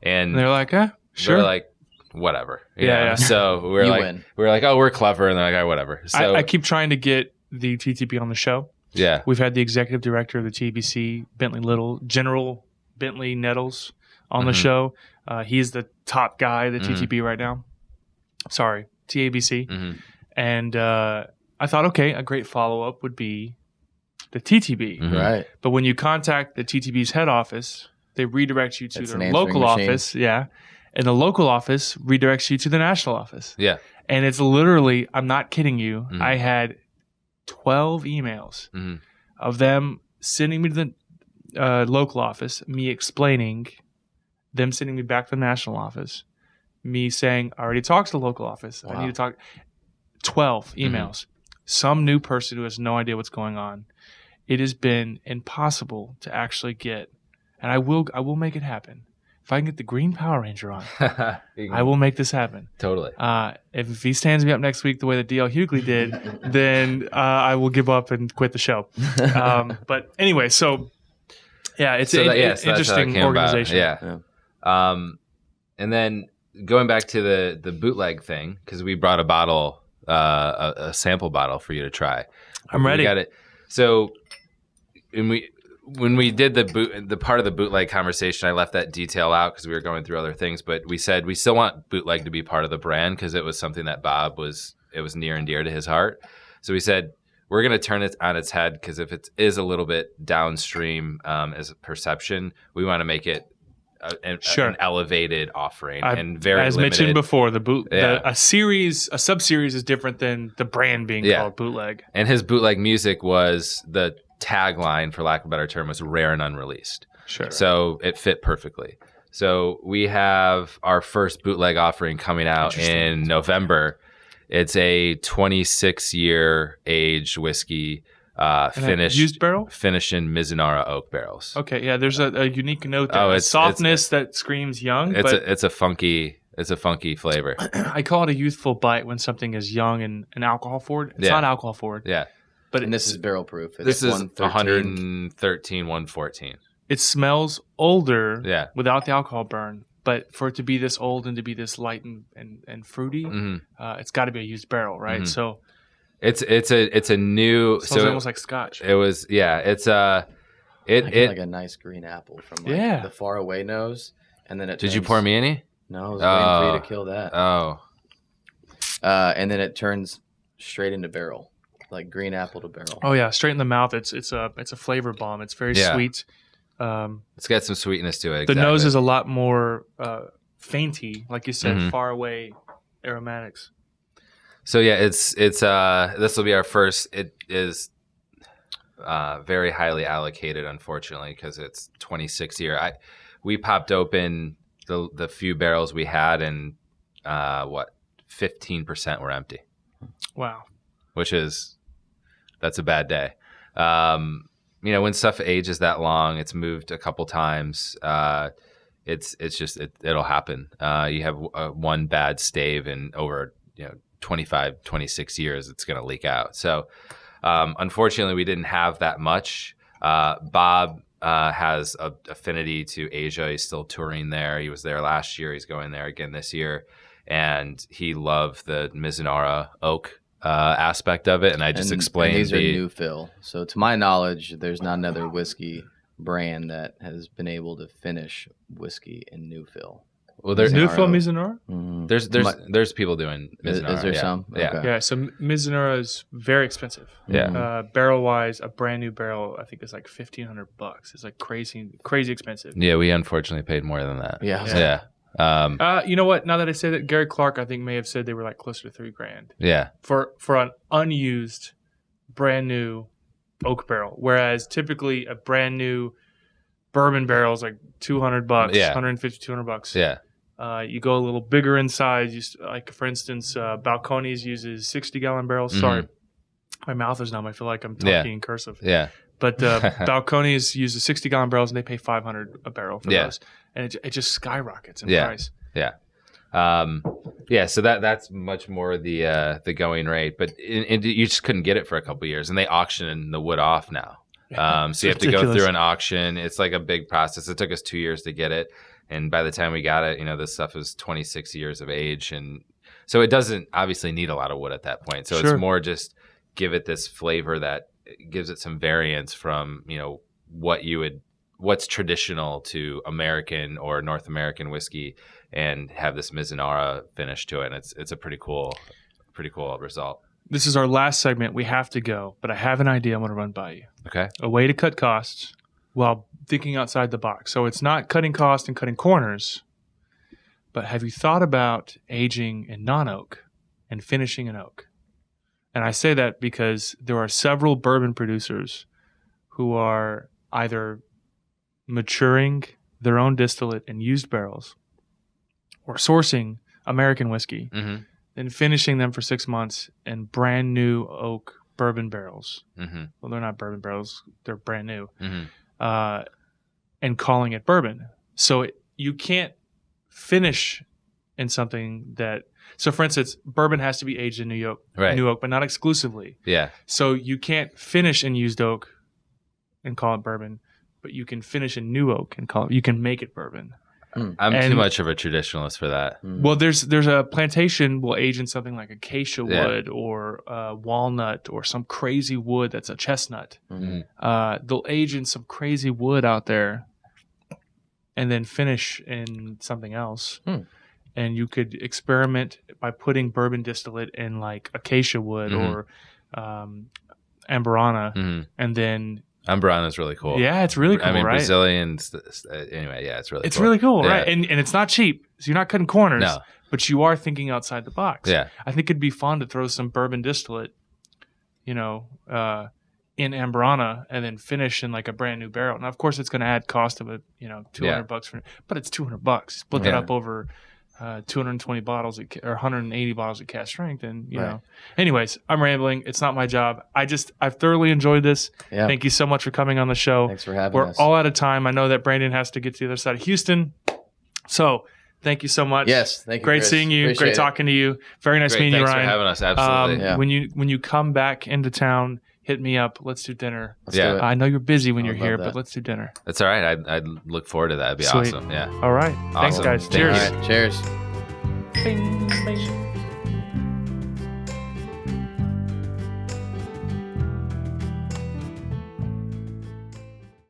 [SPEAKER 3] And
[SPEAKER 1] they're like,
[SPEAKER 3] We're like, whatever. Yeah. So we're like, oh, we're clever. And they're like, oh, whatever. So
[SPEAKER 1] I keep trying to get the TTB on the show.
[SPEAKER 3] Yeah.
[SPEAKER 1] We've had the executive director of the TBC, General Bentley Nettles, on the show. He's the top guy at the TTB right now. Sorry, TABC. And I thought, okay, a great follow-up would be the TTB.
[SPEAKER 2] Right.
[SPEAKER 1] But when you contact the TTB's head office, they redirect you to their local office. Yeah. And the local office redirects you to the national office.
[SPEAKER 3] Yeah.
[SPEAKER 1] And it's literally, I'm not kidding you, I had 12 emails of them sending me to the local office, me explaining, them sending me back to the national office, me saying, I already talked to the local office. I need to talk. 12 emails. Some new person who has no idea what's going on. It has been impossible to actually get, and I will make it happen. If I can get the Green Power Ranger on, I will make this happen.
[SPEAKER 3] Totally.
[SPEAKER 1] If he stands me up next week the way that D.L. Hughley did, then I will give up and quit the show. But anyway, so yeah, it's an interesting organization.
[SPEAKER 3] Yeah. And then going back to the bootleg thing, because we brought a bottle, a sample bottle for you to try.
[SPEAKER 1] I'm ready.
[SPEAKER 3] Got it. So when we did the part of the bootleg conversation, I left that detail out because we were going through other things. But we said we still want bootleg to be part of the brand because it was something that Bob was near and dear to his heart. So we said we're going to turn it on its head because if it is a little bit downstream as a perception, we want to make it an elevated offering and very as limited.
[SPEAKER 1] Mentioned before, a sub-series is different than the brand being called bootleg.
[SPEAKER 3] And his bootleg music was the tagline, for lack of a better term, was rare and unreleased.
[SPEAKER 1] Sure.
[SPEAKER 3] So it fit perfectly. So we have our first bootleg offering coming out in November. It's a 26-year aged whiskey, finished
[SPEAKER 1] used barrel,
[SPEAKER 3] finished in Mizunara oak barrels.
[SPEAKER 1] Okay, yeah. There's a unique note there. It's softness that screams young.
[SPEAKER 3] It's a funky flavor.
[SPEAKER 1] I call it a youthful bite when something is young and alcohol forward. It's not alcohol forward.
[SPEAKER 3] Yeah.
[SPEAKER 2] And this is barrel proof.
[SPEAKER 3] This is 113, 114.
[SPEAKER 1] It smells older without the alcohol burn. But for it to be this old and to be this light and fruity, it's got to be a used barrel, right?
[SPEAKER 3] Mm-hmm.
[SPEAKER 1] So
[SPEAKER 3] it's a new.
[SPEAKER 1] It smells almost like Scotch.
[SPEAKER 3] It was It's
[SPEAKER 2] like a nice green apple from the far away nose, and then it.
[SPEAKER 3] Did you pour me any?
[SPEAKER 2] No, I was waiting for you to kill that.
[SPEAKER 3] Oh.
[SPEAKER 2] And then it turns straight into barrel, like green apple to barrel.
[SPEAKER 1] Oh yeah, straight in the mouth. It's a flavor bomb. It's very sweet.
[SPEAKER 3] It's got some sweetness to it.
[SPEAKER 1] The nose is a lot more fainty, like you said, far away aromatics.
[SPEAKER 3] So yeah, it's this will be our first. It is very highly allocated, unfortunately, because it's 26 year. We popped open the few barrels we had, and 15% were empty.
[SPEAKER 1] Wow,
[SPEAKER 3] that's a bad day. When stuff ages that long, it's moved a couple times. It'll happen. You have one bad stave and over 25, 26 years, it's going to leak out. So, unfortunately, we didn't have that much. Bob has an affinity to Asia. He's still touring there. He was there last year. He's going there again this year, and he loved the Mizunara oak aspect of it, and I just explained
[SPEAKER 2] these are new fill. So to my knowledge, there's not another whiskey brand that has been able to finish whiskey in new fill.
[SPEAKER 1] Well, there's new fill Mizunara.
[SPEAKER 3] Mm-hmm. There's people doing Mizunara.
[SPEAKER 2] Is there some?
[SPEAKER 3] Yeah.
[SPEAKER 2] Okay.
[SPEAKER 1] Yeah. So Mizunara is very expensive.
[SPEAKER 3] Yeah.
[SPEAKER 1] Barrel wise, a brand new barrel I think is like $1,500. It's like crazy expensive.
[SPEAKER 3] Yeah, we unfortunately paid more than that.
[SPEAKER 2] Yeah.
[SPEAKER 1] You know what? Now that I say that, Gary Clark, I think, may have said they were like closer to $3,000.
[SPEAKER 3] Yeah.
[SPEAKER 1] For an unused, brand new oak barrel, whereas typically a brand new bourbon barrel is like $200, $150, $200.
[SPEAKER 3] Yeah.
[SPEAKER 1] You go a little bigger in size. Like for instance, Balcones uses 60-gallon barrels. Mm-hmm. Sorry, my mouth is numb. I feel like I'm talking in cursive.
[SPEAKER 3] Yeah.
[SPEAKER 1] But Balcones uses 60-gallon barrels, and they pay $500 a barrel for those, and it just skyrockets in price.
[SPEAKER 3] Yeah. So that's much more the going rate, but you just couldn't get it for a couple of years, and they auction the wood off now. So you have to go through an auction. It's like a big process. It took us 2 years to get it, and by the time we got it, this stuff is 26 years of age, and so it doesn't obviously need a lot of wood at that point. So it's more just give it this flavor that gives it some variance from what's traditional to American or North American whiskey, and have this Mizunara finish to it. And it's a pretty cool result.
[SPEAKER 1] This is our last segment. We have to go, but I have an idea I want to run by you.
[SPEAKER 3] Okay.
[SPEAKER 1] A way to cut costs while thinking outside the box. So it's not cutting costs and cutting corners, but have you thought about aging in non-oak and finishing in oak? And I say that because there are several bourbon producers who are either maturing their own distillate in used barrels or sourcing American whiskey, then finishing them for 6 months in brand new oak bourbon barrels. Mm-hmm. Well, they're not bourbon barrels. They're brand new. Mm-hmm. And calling it bourbon. So you can't finish in something that... So, for instance, bourbon has to be aged in new oak, but not exclusively.
[SPEAKER 3] Yeah.
[SPEAKER 1] So you can't finish in used oak and call it bourbon, but you can finish in new oak and you can make it bourbon.
[SPEAKER 3] I'm too much of a traditionalist for that.
[SPEAKER 1] Well, there's a plantation will age in something like acacia wood or walnut or some crazy wood that's a chestnut. They'll age in some crazy wood out there and then finish in something else. And you could experiment by putting bourbon distillate in like acacia wood or amberana, and then
[SPEAKER 3] Amberana is really cool.
[SPEAKER 1] Yeah, it's really cool.
[SPEAKER 3] I mean,
[SPEAKER 1] right?
[SPEAKER 3] Brazilians. Anyway, yeah, it's really cool.
[SPEAKER 1] It's really cool, right? And it's not cheap, so you're not cutting corners.
[SPEAKER 3] No.
[SPEAKER 1] But you are thinking outside the box.
[SPEAKER 3] Yeah,
[SPEAKER 1] I think it'd be fun to throw some bourbon distillate, in amberana, and then finish in like a brand new barrel. Now, of course, it's going to add cost of $200 but it's $200. Split that up over 220 bottles or 180 bottles of cast strength, and you know. Anyways, I'm rambling. It's not my job. I've thoroughly enjoyed this. Yeah. Thank you so much for coming on the show.
[SPEAKER 2] Thanks for having us.
[SPEAKER 1] We're all out of time. I know that Brandon has to get to the other side of Houston, so thank you so much.
[SPEAKER 2] Yes, thank you.
[SPEAKER 1] Great
[SPEAKER 2] Chris.
[SPEAKER 1] seeing you.
[SPEAKER 2] Appreciate
[SPEAKER 1] Great talking to you. Very nice meeting you, Ryan.
[SPEAKER 3] Thanks for having us. Absolutely.
[SPEAKER 1] When you come back into town, hit me up. Let's do dinner.
[SPEAKER 2] Let's do it.
[SPEAKER 1] I know you're busy when you're here, but let's do dinner.
[SPEAKER 3] That's all right. I'd look forward to that. It'd be awesome. Yeah.
[SPEAKER 1] All right.
[SPEAKER 3] Awesome.
[SPEAKER 1] Thanks, guys.
[SPEAKER 3] Thank
[SPEAKER 1] Cheers.
[SPEAKER 2] All right. Cheers.
[SPEAKER 1] Bing, bing.